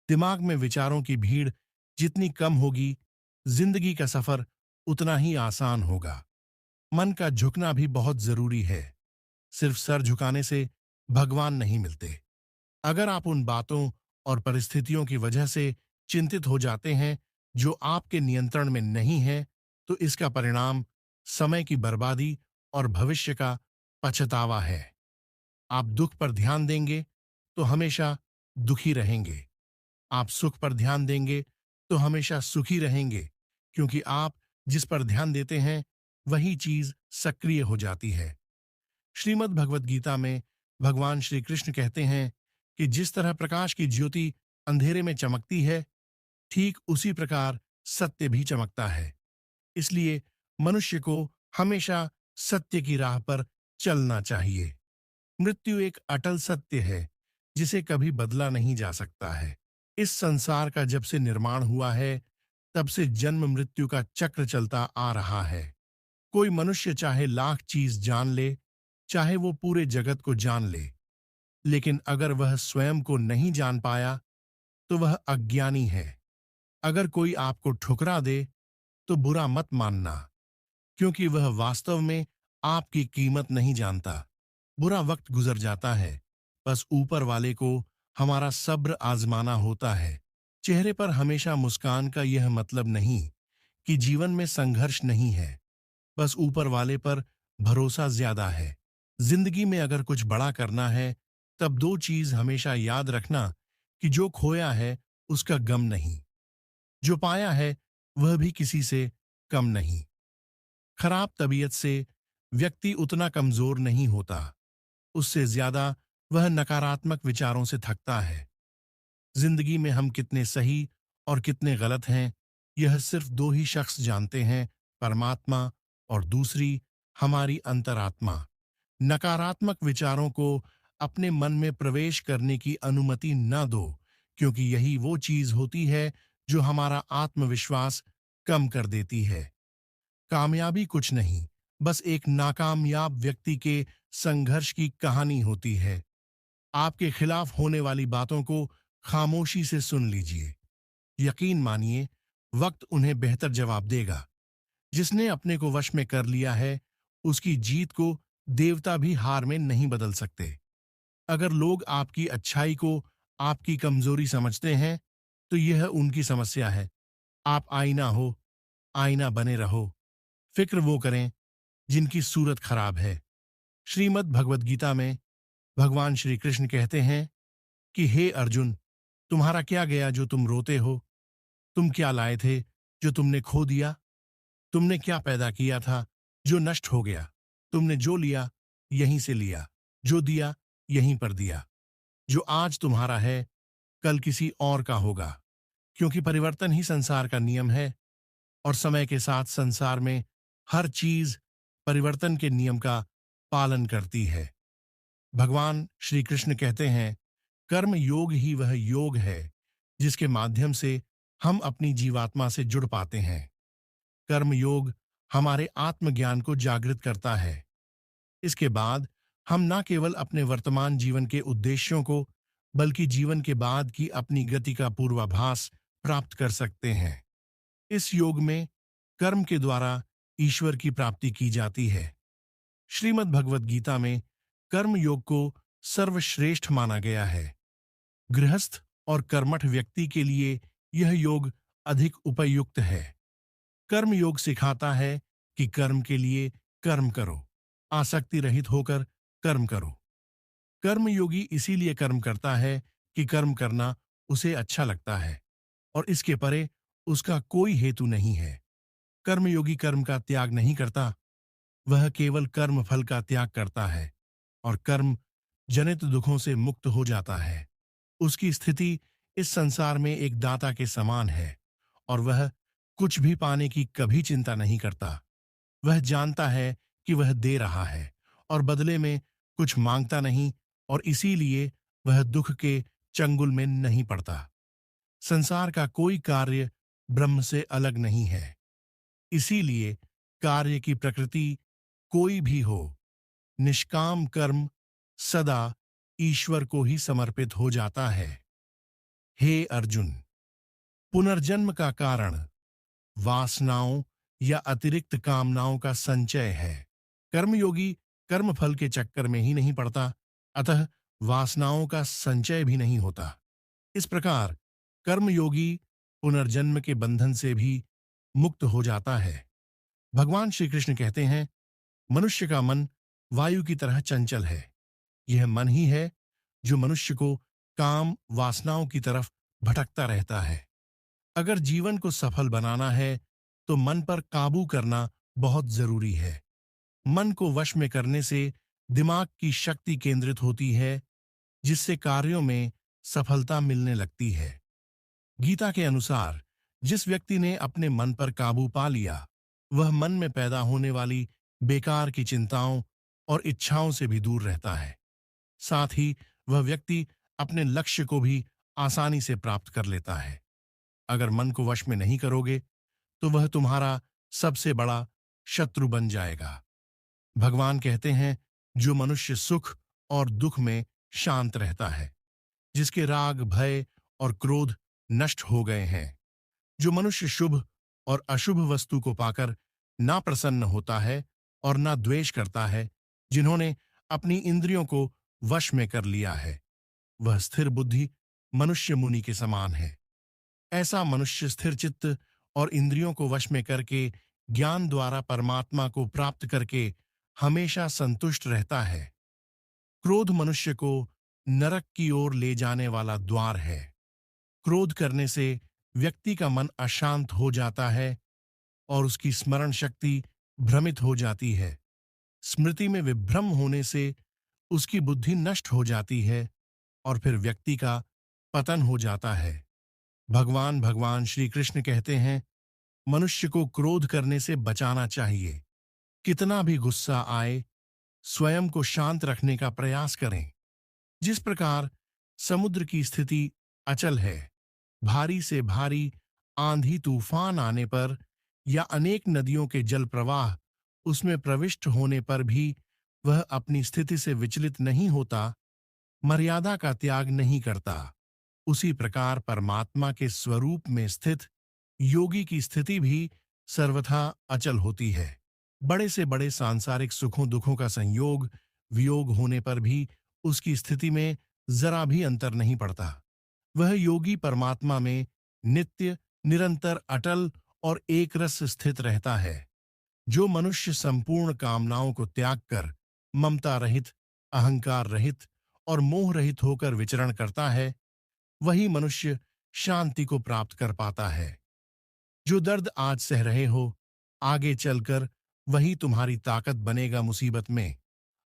दिमाग में विचारों की भीड़ जितनी कम होगी, जिंदगी का सफर उतना ही आसान होगा। मन का झुकना भी बहुत जरूरी है। सिर्फ सर झुकाने से भगवान नहीं मिलते। अगर आप उन बातों और परिस्थितियों की वजह से चिंतित हो जाते हैं जो आपके नियंत्रण में नहीं है, तो इसका परिणाम समय की बर्बादी और भविष्य का पछतावा है। आप दुख पर ध्यान देंगे तो हमेशा दुखी रहेंगे। आप सुख पर ध्यान देंगे तो हमेशा सुखी रहेंगे, क्योंकि आप जिस पर ध्यान देते हैं वही चीज सक्रिय हो जाती है। श्रीमद् भगवत गीता में भगवान श्री कृष्ण कहते हैं कि जिस तरह प्रकाश की ज्योति अंधेरे में चमकती है, ठीक उसी प्रकार सत्य भी चमकता है। इसलिए मनुष्य को हमेशा सत्य की राह पर चलना चाहिए। मृत्यु एक अटल सत्य है जिसे कभी बदला नहीं जा सकता है। इस संसार का जब से निर्माण हुआ है, तब से जन्म मृत्यु का चक्र चलता आ रहा है। कोई मनुष्य चाहे लाख चीज जान ले, चाहे वो पूरे जगत को जान ले, लेकिन अगर वह स्वयं को नहीं जान पाया तो वह अज्ञानी है। अगर कोई आपको ठुकरा दे तो बुरा मत मानना, क्योंकि वह वास्तव में आपकी कीमत नहीं जानता। बुरा वक्त गुजर जाता है, बस ऊपर वाले को हमारा सब्र आजमाना होता है। चेहरे पर हमेशा मुस्कान का यह मतलब नहीं कि जीवन में संघर्ष नहीं है, बस ऊपर वाले पर भरोसा ज्यादा है। जिंदगी में अगर कुछ बड़ा करना है, तब दो चीज हमेशा याद रखना कि जो खोया है उसका गम नहीं, जो पाया है वह भी किसी से कम नहीं। खराब तबीयत से व्यक्ति उतना कमजोर नहीं होता, उससे ज्यादा वह नकारात्मक विचारों से थकता है। जिंदगी में हम कितने सही और कितने गलत हैं, यह सिर्फ दो ही शख्स जानते हैं, परमात्मा और दूसरी हमारी अंतरात्मा। नकारात्मक विचारों को अपने मन में प्रवेश करने की अनुमति न दो, क्योंकि यही वो चीज होती है जो हमारा आत्मविश्वास कम कर देती है। कामयाबी कुछ नहीं, बस एक नाकामयाब व्यक्ति के संघर्ष की कहानी होती है। आपके खिलाफ होने वाली बातों को खामोशी से सुन लीजिए। यकीन मानिए, वक्त उन्हें बेहतर जवाब देगा। जिसने अपने को वश में कर लिया है, उसकी जीत को देवता भी हार में नहीं बदल सकते। अगर लोग आपकी अच्छाई को आपकी कमजोरी समझते हैं, तो यह उनकी समस्या है। आप आईना हो, आईना बने रहो। फिक्र वो करें जिनकी सूरत खराब है। श्रीमद् भगवद गीता में भगवान श्री कृष्ण कहते हैं कि हे अर्जुन, तुम्हारा क्या गया जो तुम रोते हो? तुम क्या लाए थे जो तुमने खो दिया? तुमने क्या पैदा किया था जो नष्ट हो गया? तुमने जो लिया यहीं से लिया, जो दिया यहीं पर दिया। जो आज तुम्हारा है कल किसी और का होगा, क्योंकि परिवर्तन ही संसार का नियम है। और समय के साथ संसार में हर चीज परिवर्तन के नियम का पालन करती है। भगवान श्री कृष्ण कहते हैं, कर्म योग ही वह योग है जिसके माध्यम से हम अपनी जीवात्मा से जुड़ पाते हैं। कर्म योग हमारे आत्मज्ञान को जागृत करता है। इसके बाद हम न केवल अपने वर्तमान जीवन के उद्देश्यों को, बल्कि जीवन के बाद की अपनी गति का पूर्वाभास प्राप्त कर सकते हैं। इस योग में कर्म के द्वारा ईश्वर की प्राप्ति की जाती है। श्रीमद् भगवद गीता में कर्म योग को सर्वश्रेष्ठ माना गया है। गृहस्थ और कर्मठ व्यक्ति के लिए यह योग अधिक उपयुक्त है। कर्म योग सिखाता है कि कर्म के लिए कर्म करो, आसक्ति रहित होकर कर्म करो। कर्म योगी इसीलिए कर्म करता है कि कर्म करना उसे अच्छा लगता है और इसके परे उसका कोई हेतु नहीं है। कर्मयोगी कर्म का त्याग नहीं करता, वह केवल कर्म फल का त्याग करता है और कर्म जनित दुखों से मुक्त हो जाता है। उसकी स्थिति इस संसार में एक दाता के समान है और वह कुछ भी पाने की कभी चिंता नहीं करता। वह जानता है कि वह दे रहा है और बदले में कुछ मांगता नहीं, और इसीलिए वह दुख के चंगुल में नहीं पड़ता। संसार का कोई कार्य ब्रह्म से अलग नहीं है, इसीलिए कार्य की प्रकृति कोई भी हो, निष्काम कर्म सदा ईश्वर को ही समर्पित हो जाता है। हे अर्जुन, पुनर्जन्म का कारण वासनाओं या अतिरिक्त कामनाओं का संचय है। कर्मयोगी कर्मफल के चक्कर में ही नहीं पड़ता, अतः वासनाओं का संचय भी नहीं होता। इस प्रकार कर्मयोगी पुनर्जन्म के बंधन से भी मुक्त हो जाता है। भगवान श्री कृष्ण कहते हैं, मनुष्य का मन वायु की तरह चंचल है। यह मन ही है जो मनुष्य को काम वासनाओं की तरफ भटकता रहता है। अगर जीवन को सफल बनाना है तो मन पर काबू करना बहुत जरूरी है। मन को वश में करने से दिमाग की शक्ति केंद्रित होती है, जिससे कार्यों में सफलता मिलने लगती है। गीता के अनुसार जिस व्यक्ति ने अपने मन पर काबू पा लिया, वह मन में पैदा होने वाली बेकार की चिंताओं और इच्छाओं से भी दूर रहता है। साथ ही वह व्यक्ति अपने लक्ष्य को भी आसानी से प्राप्त कर लेता है। अगर मन को वश में नहीं करोगे तो वह तुम्हारा सबसे बड़ा शत्रु बन जाएगा। भगवान कहते हैं, जो मनुष्य सुख और दुख में शांत रहता है, जिसके राग भय और क्रोध नष्ट हो गए हैं, जो मनुष्य शुभ और अशुभ वस्तु को पाकर ना प्रसन्न होता है और ना द्वेष करता है, जिन्होंने अपनी इंद्रियों को वश में कर लिया है, वह स्थिर बुद्धि मनुष्य मुनि के समान है। ऐसा मनुष्य स्थिर चित्त और इंद्रियों को वश में करके ज्ञान द्वारा परमात्मा को प्राप्त करके हमेशा संतुष्ट रहता है। क्रोध मनुष्य को नरक की ओर ले जाने वाला द्वार है। क्रोध करने से व्यक्ति का मन अशांत हो जाता है और उसकी स्मरण शक्ति भ्रमित हो जाती है। स्मृति में विभ्रम होने से उसकी बुद्धि नष्ट हो जाती है और फिर व्यक्ति का पतन हो जाता है। भगवान भगवान श्री कृष्ण कहते हैं, मनुष्य को क्रोध करने से बचाना चाहिए। कितना भी गुस्सा आए, स्वयं को शांत रखने का प्रयास करें। जिस प्रकार समुद्र की स्थिति अचल है, भारी से भारी आंधी तूफान आने पर या अनेक नदियों के जल प्रवाह उसमें प्रविष्ट होने पर भी वह अपनी स्थिति से विचलित नहीं होता, मर्यादा का त्याग नहीं करता, उसी प्रकार परमात्मा के स्वरूप में स्थित योगी की स्थिति भी सर्वथा अचल होती है। बड़े से बड़े सांसारिक सुखों दुखों का संयोग वियोग होने पर भी उसकी स्थिति में जरा भी अंतर नहीं पड़ता। वह योगी परमात्मा में नित्य निरंतर अटल और एक रस स्थित रहता है। जो मनुष्य संपूर्ण कामनाओं को त्याग कर ममता रहित, अहंकार रहित और मोह रहित होकर विचरण करता है, वही मनुष्य शांति को प्राप्त कर पाता है। जो दर्द आज सह रहे हो, आगे चलकर वही तुम्हारी ताकत बनेगा मुसीबत में।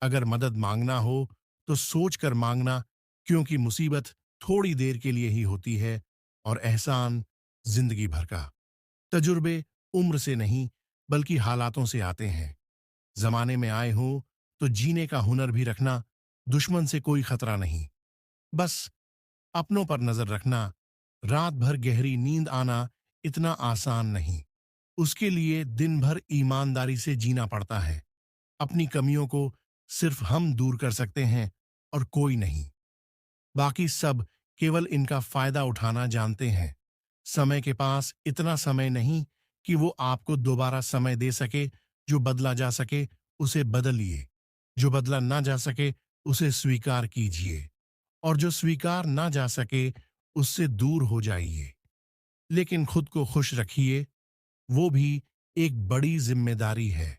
अगर मदद मांगना हो तो सोच कर मांगना, क्योंकि मुसीबत थोड़ी देर के लिए ही होती है और एहसान जिंदगी भर का। तजुर्बे उम्र से नहीं बल्कि हालातों से आते हैं। जमाने में आए हो तो जीने का हुनर भी रखना, दुश्मन से कोई खतरा नहीं। बस अपनों पर नजर रखना। रात भर गहरी नींद आना इतना आसान नहीं। उसके लिए दिन भर ईमानदारी से जीना पड़ता है। अपनी कमियों को सिर्फ हम दूर कर सकते हैं और कोई नहीं। बाकी सब केवल इनका फायदा उठाना जानते हैं। समय के पास इतना समय नहीं कि वो आपको दोबारा समय दे सके। जो बदला जा सके उसे बदलिए, जो बदला ना जा सके उसे स्वीकार कीजिए, और जो स्वीकार ना जा सके उससे दूर हो जाइए। लेकिन खुद को खुश रखिए, वो भी एक बड़ी जिम्मेदारी है।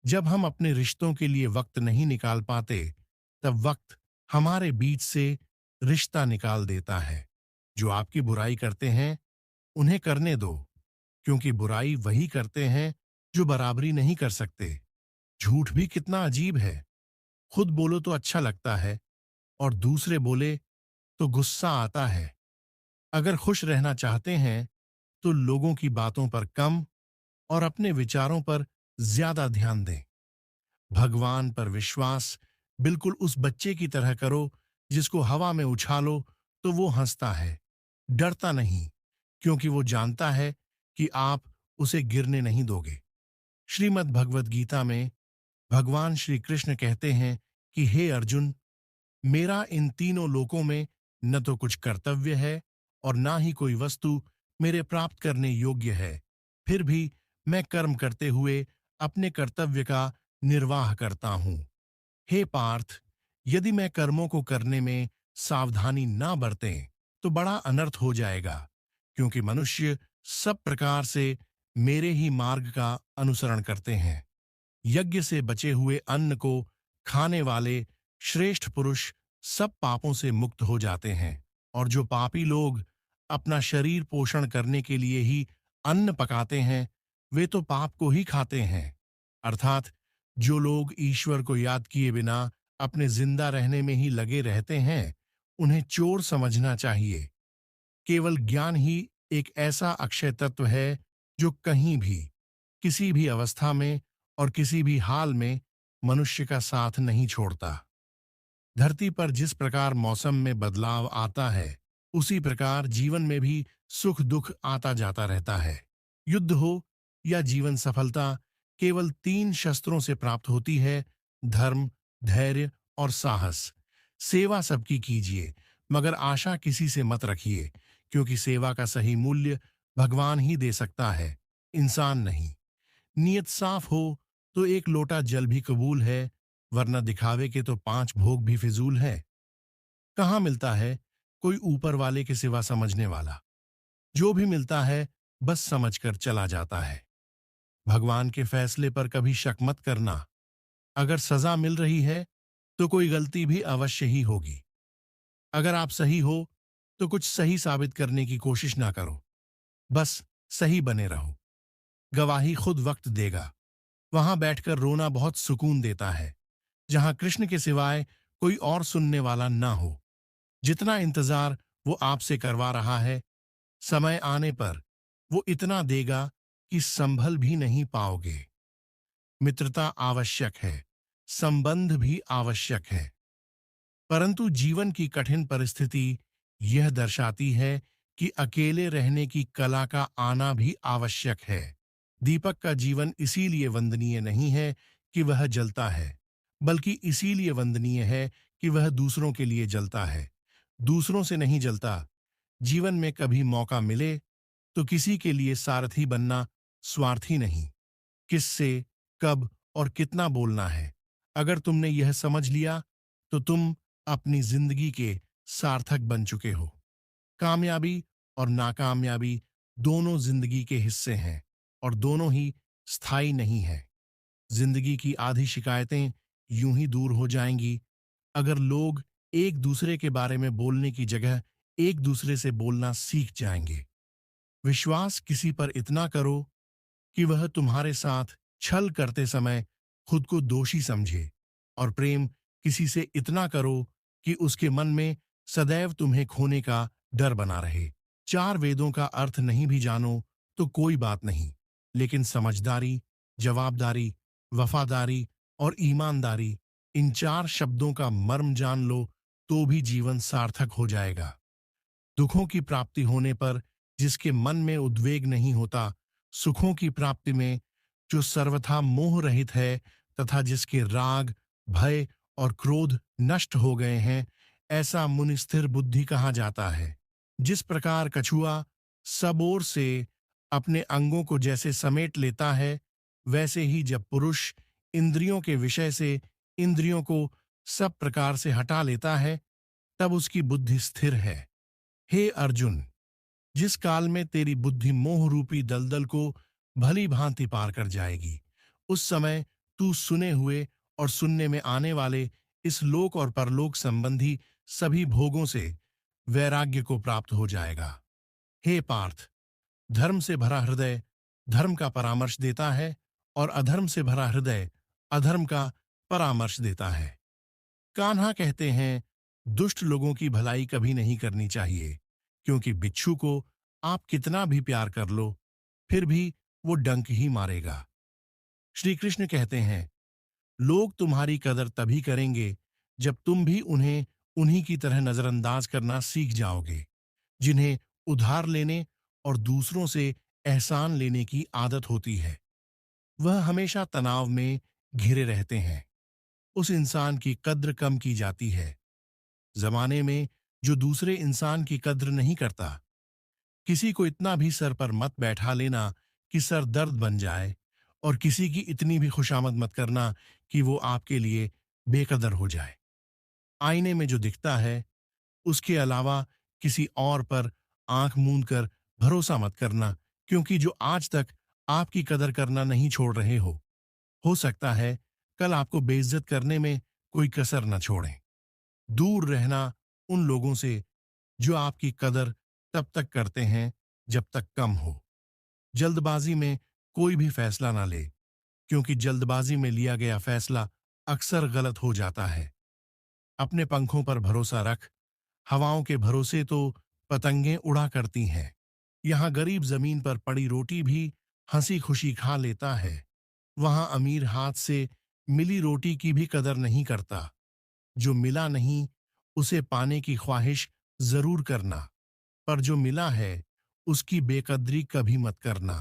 जब हम अपने रिश्तों के लिए वक्त नहीं निकाल पाते, तब वक्त हमारे बीच से रिश्ता निकाल देता है। जो आपकी बुराई करते हैं उन्हें करने दो, क्योंकि बुराई वही करते हैं जो बराबरी नहीं कर सकते। झूठ भी कितना अजीब है। खुद बोलो तो अच्छा लगता है और दूसरे बोले तो गुस्सा आता है। अगर खुश रहना चाहते हैं तो लोगों की बातों पर कम और अपने विचारों पर ज्यादा ध्यान दें। भगवान पर विश्वास बिल्कुल उस बच्चे की तरह करो जिसको हवा में उछालो तो वो हंसता है, डरता नहीं, क्योंकि वो जानता है कि आप उसे गिरने नहीं दोगे। श्रीमद् भगवद गीता में भगवान श्री कृष्ण कहते हैं कि हे अर्जुन, मेरा इन तीनों लोकों में न तो कुछ कर्तव्य है और ना ही कोई वस्तु मेरे प्राप्त करने योग्य है। फिर भी मैं कर्म करते हुए अपने कर्तव्य का निर्वाह करता हूं। हे पार्थ, यदि मैं कर्मों को करने में सावधानी ना बरतें तो बड़ा अनर्थ हो जाएगा, क्योंकि मनुष्य सब प्रकार से मेरे ही मार्ग का अनुसरण करते हैं। यज्ञ से बचे हुए अन्न को खाने वाले श्रेष्ठ पुरुष सब पापों से मुक्त हो जाते हैं, और जो पापी लोग अपना शरीर पोषण करने के लिए ही अन्न पकाते हैं वे तो पाप को ही खाते हैं। अर्थात जो लोग ईश्वर को याद किए बिना अपने जिंदा रहने में ही लगे रहते हैं उन्हें चोर समझना चाहिए। केवल ज्ञान ही एक ऐसा अक्षय तत्व है जो कहीं भी, किसी भी अवस्था में और किसी भी हाल में मनुष्य का साथ नहीं छोड़ता। धरती पर जिस प्रकार मौसम में बदलाव आता है उसी प्रकार जीवन में भी सुख दुख आता जाता रहता है। युद्ध हो या जीवन सफलता केवल तीन शस्त्रों से प्राप्त होती है: धर्म, धैर्य और साहस। सेवा सबकी कीजिए, मगर आशा किसी से मत रखिए, क्योंकि सेवा का सही मूल्य भगवान ही दे सकता है, इंसान नहीं। नियत साफ हो तो एक लोटा जल भी कबूल है, वरना दिखावे के तो 5 भोग भी फिजूल है। कहाँ मिलता है कोई ऊपर वाले के सिवा समझने वाला? जो भी मिलता है बस समझकर चला जाता है। भगवान के फैसले पर कभी शक मत करना। अगर सजा मिल रही है तो कोई गलती भी अवश्य ही होगी। अगर आप सही हो तो कुछ सही साबित करने की कोशिश ना करो, बस सही बने रहो। गवाही खुद वक्त देगा। वहां बैठकर रोना बहुत सुकून देता है, जहां कृष्ण के सिवाय कोई और सुनने वाला ना हो। जितना इंतजार वो आपसे करवा रहा है, समय आने पर वो इतना देगा कि संभल भी नहीं पाओगे। मित्रता आवश्यक है, संबंध भी आवश्यक है, परंतु जीवन की कठिन परिस्थिति यह दर्शाती है कि अकेले रहने की कला का आना भी आवश्यक है। दीपक का जीवन इसीलिए वंदनीय नहीं है कि वह जलता है, बल्कि इसीलिए वंदनीय है कि वह दूसरों के लिए जलता है, दूसरों से नहीं जलता। जीवन में कभी मौका मिले तो किसी के लिए सारथी बनना स्वार्थी नहीं। किससे, कब और कितना बोलना है, अगर तुमने यह समझ लिया तो तुम अपनी जिंदगी के सार्थक बन चुके हो। कामयाबी और नाकामयाबी दोनों जिंदगी के हिस्से हैं और दोनों ही स्थायी नहीं है। जिंदगी की आधी शिकायतें यूं ही दूर हो जाएंगी अगर लोग एक दूसरे के बारे में बोलने की जगह एक दूसरे से बोलना सीख जाएंगे। विश्वास किसी पर इतना करो कि वह तुम्हारे साथ छल करते समय खुद को दोषी समझे, और प्रेम किसी से इतना करो कि उसके मन में सदैव तुम्हें खोने का डर बना रहे। चार वेदों का अर्थ नहीं भी जानो तो कोई बात नहीं, लेकिन समझदारी, जवाबदारी, वफादारी और ईमानदारी, इन चार शब्दों का मर्म जान लो तो भी जीवन सार्थक हो जाएगा। दुखों की प्राप्ति होने पर जिसके मन में उद्वेग नहीं होता, सुखों की प्राप्ति में जो सर्वथा मोह रहित है तथा जिसके राग, भय और क्रोध नष्ट हो गए हैं, ऐसा मुनि स्थिर बुद्धि कहा जाता है। जिस प्रकार कछुआ सब ओर से अपने अंगों को जैसे समेट लेता है, वैसे ही जब पुरुष इंद्रियों के विषय से इंद्रियों को सब प्रकार से हटा लेता है, तब उसकी बुद्धि स्थिर है। हे अर्जुन, जिस काल में तेरी बुद्धि मोह रूपी दलदल को भली भांति पार कर जाएगी, उस समय तू सुने हुए और सुनने में आने वाले इस लोक और परलोक संबंधी सभी भोगों से वैराग्य को प्राप्त हो जाएगा। हे पार्थ, धर्म से भरा हृदय धर्म का परामर्श देता है और अधर्म से भरा हृदय अधर्म का परामर्श देता है। कान्हा कहते हैं, दुष्ट लोगों की भलाई कभी नहीं करनी चाहिए, क्योंकि बिच्छू को आप कितना भी प्यार कर लो, फिर भी वो डंक ही मारेगा। श्री कृष्ण कहते हैं, लोग तुम्हारी कदर तभी करेंगे जब तुम भी उन्हें उन्हीं की तरह नजरअंदाज करना सीख जाओगे, जिन्हें उधार लेने और दूसरों से एहसान लेने की आदत होती है। वह हमेशा तनाव में घिरे रहते हैं। उस इंसान की कद्र कम की जाती है। जमाने में जो दूसरे इंसान की कद्र नहीं करता, किसी को इतना भी सर पर मत बैठा लेना कि सर दर्द बन जाए, और किसी की इतनी भी खुशामद मत करना कि वो आपके लिए बेकदर हो जाए। आईने में जो दिखता है, उसके अलावा किसी और पर आंख मूंद कर भरोसा मत करना, क्योंकि जो आज तक आपकी कदर करना नहीं छोड़ रहे हो सकता है कल आपको बेइज्जत करने में कोई कसर न छोड़ें। दूर रहना उन लोगों से जो आपकी कदर तब तक करते हैं जब तक कम हो। जल्दबाजी में कोई भी फैसला ना ले, क्योंकि जल्दबाजी में लिया गया फैसला अक्सर गलत हो जाता है। अपने पंखों पर भरोसा रख, हवाओं के भरोसे तो पतंगें उड़ा करती हैं। यहाँ गरीब जमीन पर पड़ी रोटी भी हंसी खुशी खा लेता है, वहां अमीर हाथ से मिली रोटी की भी कदर नहीं करता। जो मिला नहीं उसे पाने की ख्वाहिश जरूर करना, पर जो मिला है उसकी बेकदरी कभी मत करना।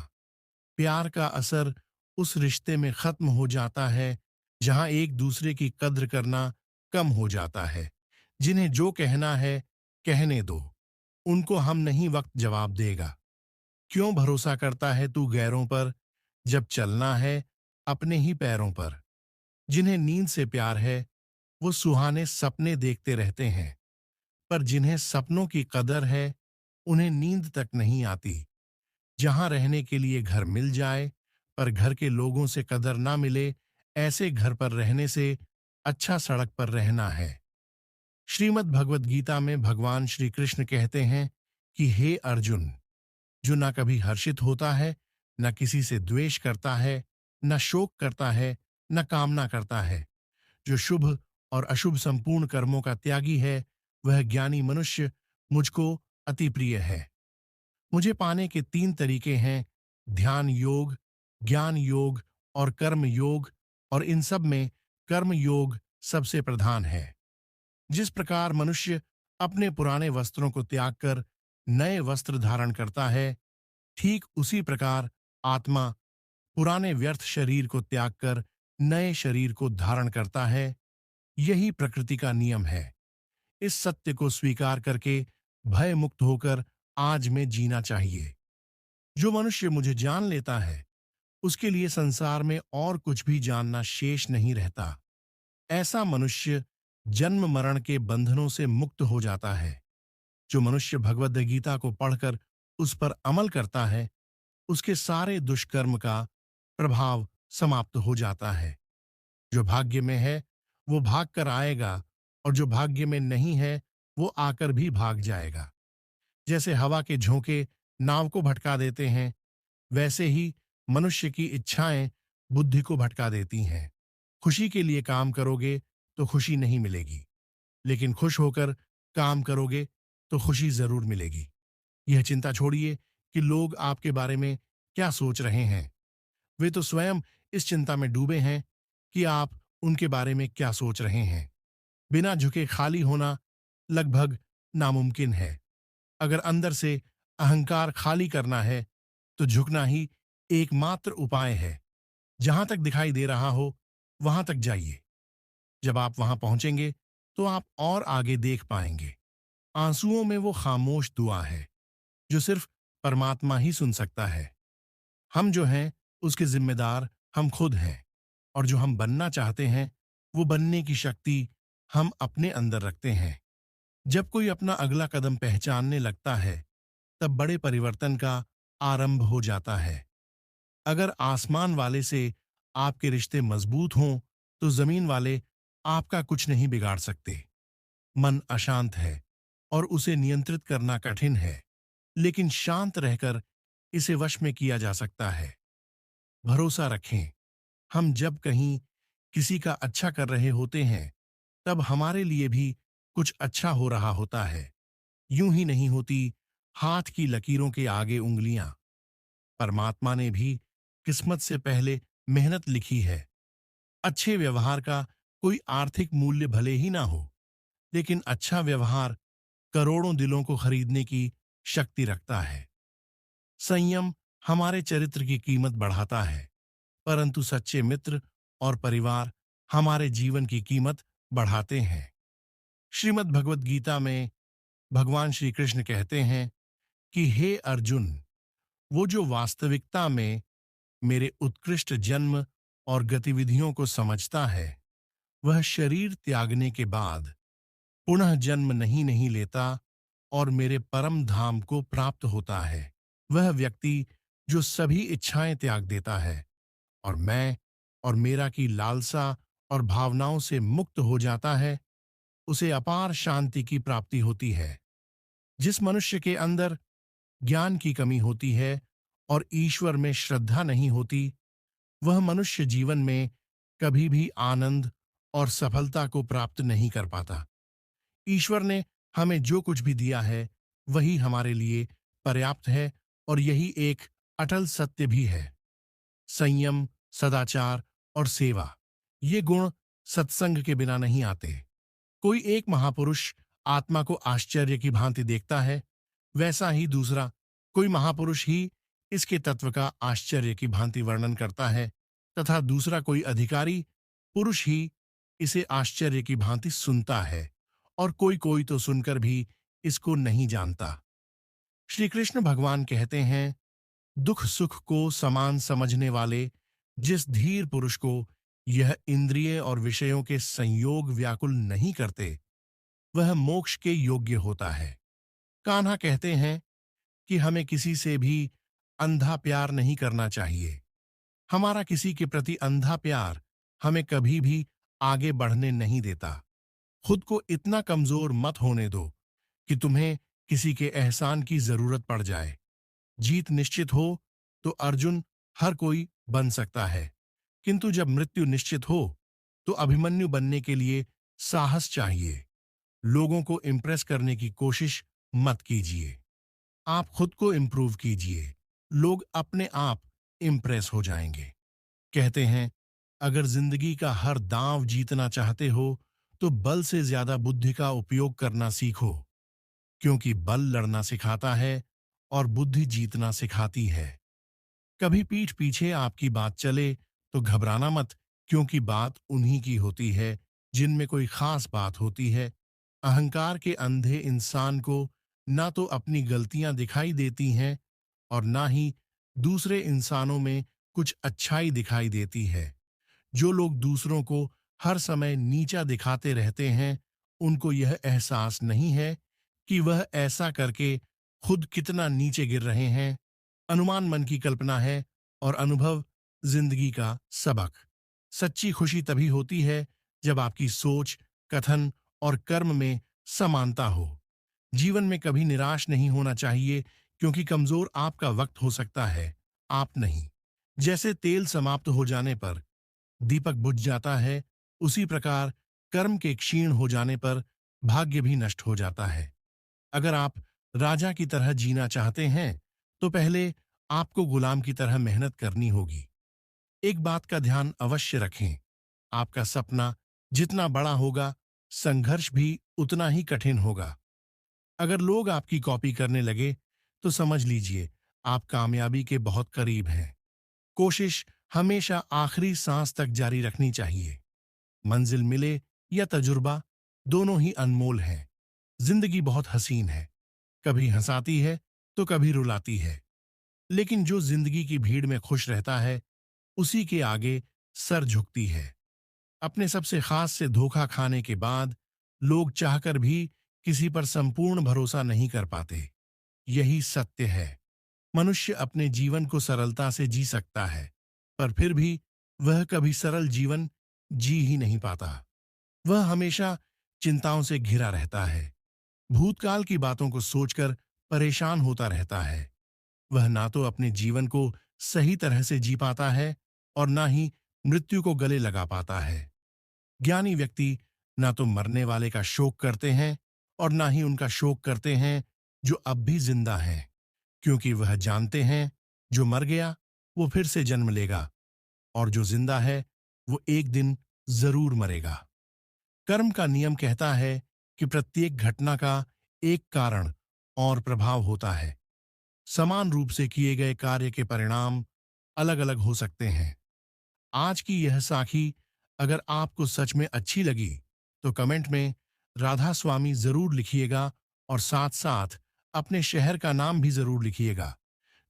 प्यार का असर उस रिश्ते में खत्म हो जाता है जहां एक दूसरे की कद्र करना कम हो जाता है। जिन्हें जो कहना है कहने दो, उनको हम नहीं वक्त जवाब देगा। क्यों भरोसा करता है तू गैरों पर, जब चलना है अपने ही पैरों पर। जिन्हें नींद से प्यार है वो सुहाने सपने देखते रहते हैं, पर जिन्हें सपनों की कदर है उन्हें नींद तक नहीं आती। जहां रहने के लिए घर मिल जाए पर घर के लोगों से कदर ना मिले, ऐसे घर पर रहने से अच्छा सड़क पर रहना है। श्रीमद् भगवत गीता में भगवान श्री कृष्ण कहते हैं कि हे अर्जुन, जो ना कभी हर्षित होता है, न किसी से द्वेष करता है, न शोक करता है, न कामना करता है, जो शुभ और अशुभ संपूर्ण कर्मों का त्यागी है, वह ज्ञानी मनुष्य मुझको अति प्रिय है। मुझे पाने के 3 तरीके हैं, ध्यान योग, ज्ञान योग और कर्म योग, और इन सब में कर्म योग सबसे प्रधान है। जिस प्रकार मनुष्य अपने पुराने वस्त्रों को त्याग कर नए वस्त्र धारण करता है, ठीक उसी प्रकार आत्मा पुराने व्यर्थ शरीर को त्याग कर नए शरीर को धारण करता है। यही प्रकृति का नियम है। इस सत्य को स्वीकार करके भय मुक्त होकर आज में जीना चाहिए। जो मनुष्य मुझे जान लेता है, उसके लिए संसार में और कुछ भी जानना शेष नहीं रहता। ऐसा मनुष्य जन्म मरण के बंधनों से मुक्त हो जाता है। जो मनुष्य भगवद गीता को पढ़कर उस पर अमल करता है, उसके सारे दुष्कर्म का प्रभाव समाप्त हो जाता है। जो भाग्य में है वो भाग कर आएगा, और जो भाग्य में नहीं है वो आकर भी भाग जाएगा। जैसे हवा के झोंके नाव को भटका देते हैं, वैसे ही मनुष्य की इच्छाएं बुद्धि को भटका देती हैं। खुशी के लिए काम करोगे तो खुशी नहीं मिलेगी, लेकिन खुश होकर काम करोगे तो खुशी जरूर मिलेगी। यह चिंता छोड़िए कि लोग आपके बारे में क्या सोच रहे हैं। वे तो स्वयं इस चिंता में डूबे हैं कि आप उनके बारे में क्या सोच रहे हैं। बिना झुके खाली होना लगभग नामुमकिन है। अगर अंदर से अहंकार खाली करना है तो झुकना ही एकमात्र उपाय है। जहां तक दिखाई दे रहा हो वहां तक जाइए। जब आप वहां पहुंचेंगे तो आप और आगे देख पाएंगे। आंसुओं में वो खामोश दुआ है जो सिर्फ परमात्मा ही सुन सकता है। हम जो हैं उसके जिम्मेदार हम खुद हैं, और जो हम बनना चाहते हैं वो बनने की शक्ति हम अपने अंदर रखते हैं। जब कोई अपना अगला कदम पहचानने लगता है, तब बड़े परिवर्तन का आरंभ हो जाता है। अगर आसमान वाले से आपके रिश्ते मजबूत हों तो जमीन वाले आपका कुछ नहीं बिगाड़ सकते। मन अशांत है और उसे नियंत्रित करना कठिन है, लेकिन शांत रहकर इसे वश में किया जा सकता है। भरोसा रखें, हम जब कहीं किसी का अच्छा कर रहे होते हैं, तब हमारे लिए भी कुछ अच्छा हो रहा होता है। यूं ही नहीं होती हाथ की लकीरों के आगे उंगलियां। परमात्मा ने भी किस्मत से पहले मेहनत लिखी है। अच्छे व्यवहार का कोई आर्थिक मूल्य भले ही ना हो, लेकिन अच्छा व्यवहार करोड़ों दिलों को खरीदने की शक्ति रखता है। संयम हमारे चरित्र की कीमत बढ़ाता है, परंतु सच्चे मित्र और परिवार हमारे जीवन की कीमत बढ़ाते हैं। श्रीमद् भगवत गीता में भगवान श्री कृष्ण कहते हैं कि हे अर्जुन, वो जो वास्तविकता में मेरे उत्कृष्ट जन्म और गतिविधियों को समझता है, वह शरीर त्यागने के बाद पुनः जन्म नहीं लेता और मेरे परम धाम को प्राप्त होता है। वह व्यक्ति जो सभी इच्छाएं त्याग देता है और मैं और मेरा की लालसा और भावनाओं से मुक्त हो जाता है, उसे अपार शांति की प्राप्ति होती है। जिस मनुष्य के अंदर ज्ञान की कमी होती है और ईश्वर में श्रद्धा नहीं होती, वह मनुष्य जीवन में कभी भी आनंद और सफलता को प्राप्त नहीं कर पाता। ईश्वर ने हमें जो कुछ भी दिया है, वही हमारे लिए पर्याप्त है और यही एक अटल सत्य भी है। संयम, सदाचार और सेवा, ये गुण सत्संग के बिना नहीं आते। कोई एक महापुरुष आत्मा को आश्चर्य की भांति देखता है, वैसा ही दूसरा कोई महापुरुष ही इसके तत्व का आश्चर्य की भांति वर्णन करता है, तथा दूसरा कोई अधिकारी पुरुष ही इसे आश्चर्य की भांति सुनता है, और कोई कोई तो सुनकर भी इसको नहीं जानता। श्री कृष्ण भगवान कहते हैं, दुख सुख को समान समझने वाले जिस धीर पुरुष को यह इंद्रिय और विषयों के संयोग व्याकुल नहीं करते, वह मोक्ष के योग्य होता है। कान्हा कहते हैं कि हमें किसी से भी अंधा प्यार नहीं करना चाहिए। हमारा किसी के प्रति अंधा प्यार हमें कभी भी आगे बढ़ने नहीं देता। खुद को इतना कमजोर मत होने दो कि तुम्हें किसी के एहसान की जरूरत पड़ जाए। जीत निश्चित हो तो अर्जुन हर कोई बन सकता है, किंतु जब मृत्यु निश्चित हो तो अभिमन्यु बनने के लिए साहस चाहिए। लोगों को इम्प्रेस करने की कोशिश मत कीजिए। आप खुद को इम्प्रूव कीजिए, लोग अपने आप इम्प्रेस हो जाएंगे। कहते हैं, अगर जिंदगी का हर दांव जीतना चाहते हो तो बल से ज्यादा बुद्धि का उपयोग करना सीखो, क्योंकि बल लड़ना सिखाता है और बुद्धि जीतना सिखाती है। कभी पीठ पीछे आपकी बात चले तो घबराना मत, क्योंकि बात उन्हीं की होती है जिनमें कोई खास बात होती है। अहंकार के अंधे इंसान को ना तो अपनी गलतियां दिखाई देती हैं और ना ही दूसरे इंसानों में कुछ अच्छाई दिखाई देती है। जो लोग दूसरों को हर समय नीचा दिखाते रहते हैं, उनको यह एहसास नहीं है कि वह ऐसा करके खुद कितना नीचे गिर रहे हैं। अनुमान मन की कल्पना है और अनुभव जिंदगी का सबक। सच्ची खुशी तभी होती है जब आपकी सोच, कथन और कर्म में समानता हो। जीवन में कभी निराश नहीं होना चाहिए, क्योंकि कमजोर आपका वक्त हो सकता है, आप नहीं। जैसे तेल समाप्त हो जाने पर दीपक बुझ जाता है, उसी प्रकार कर्म के क्षीण हो जाने पर भाग्य भी नष्ट हो जाता है। अगर आप राजा की तरह जीना चाहते हैं, तो पहले आपको गुलाम की तरह मेहनत करनी होगी। एक बात का ध्यान अवश्य रखें, आपका सपना जितना बड़ा होगा, संघर्ष भी उतना ही कठिन होगा। अगर लोग आपकी कॉपी करने लगे, तो समझ लीजिए आप कामयाबी के बहुत करीब हैं। कोशिश हमेशा आखिरी सांस तक जारी रखनी चाहिए। मंजिल मिले या तजुर्बा, दोनों ही अनमोल हैं। जिंदगी बहुत हसीन है, कभी हंसाती है तो कभी रुलाती है, लेकिन जो जिंदगी की भीड़ में खुश रहता है, उसी के आगे सर झुकती है। अपने सबसे खास से धोखा खाने के बाद लोग चाहकर भी किसी पर संपूर्ण भरोसा नहीं कर पाते। यही सत्य है। मनुष्य अपने जीवन को सरलता से जी सकता है, पर फिर भी वह कभी सरल जीवन जी ही नहीं पाता। वह हमेशा चिंताओं से घिरा रहता है, भूतकाल की बातों को सोचकर परेशान होता रहता है। वह ना तो अपने जीवन को सही तरह से जी पाता है और ना ही मृत्यु को गले लगा पाता है। ज्ञानी व्यक्ति ना तो मरने वाले का शोक करते हैं और ना ही उनका शोक करते हैं, जो अब भी जिंदा हैं, क्योंकि वह जानते हैं जो मर गया वो फिर से जन्म लेगा, और जो जिंदा है वो एक दिन जरूर मरेगा। कर्म का नियम कहता है कि प्रत्येक घटना का एक कारण और प्रभाव होता है। समान रूप से किए गए कार्य के परिणाम अलग अलग हो सकते हैं। आज की यह साखी अगर आपको सच में अच्छी लगी तो कमेंट में राधा स्वामी जरूर लिखिएगा, और साथ साथ अपने शहर का नाम भी जरूर लिखिएगा,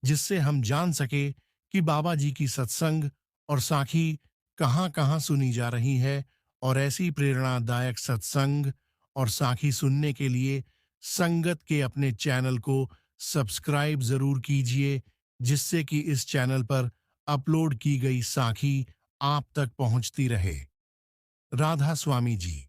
जिससे हम जान सके कि बाबा जी की सत्संग और साखी कहाँ कहाँ सुनी जा रही है। और ऐसी प्रेरणादायक सत्संग और साखी सुनने के लिए संगत के अपने चैनल को सब्सक्राइब जरूर कीजिए, जिससे कि इस चैनल पर अपलोड की गई साखी आप तक पहुंचती रहे। राधा स्वामी जी।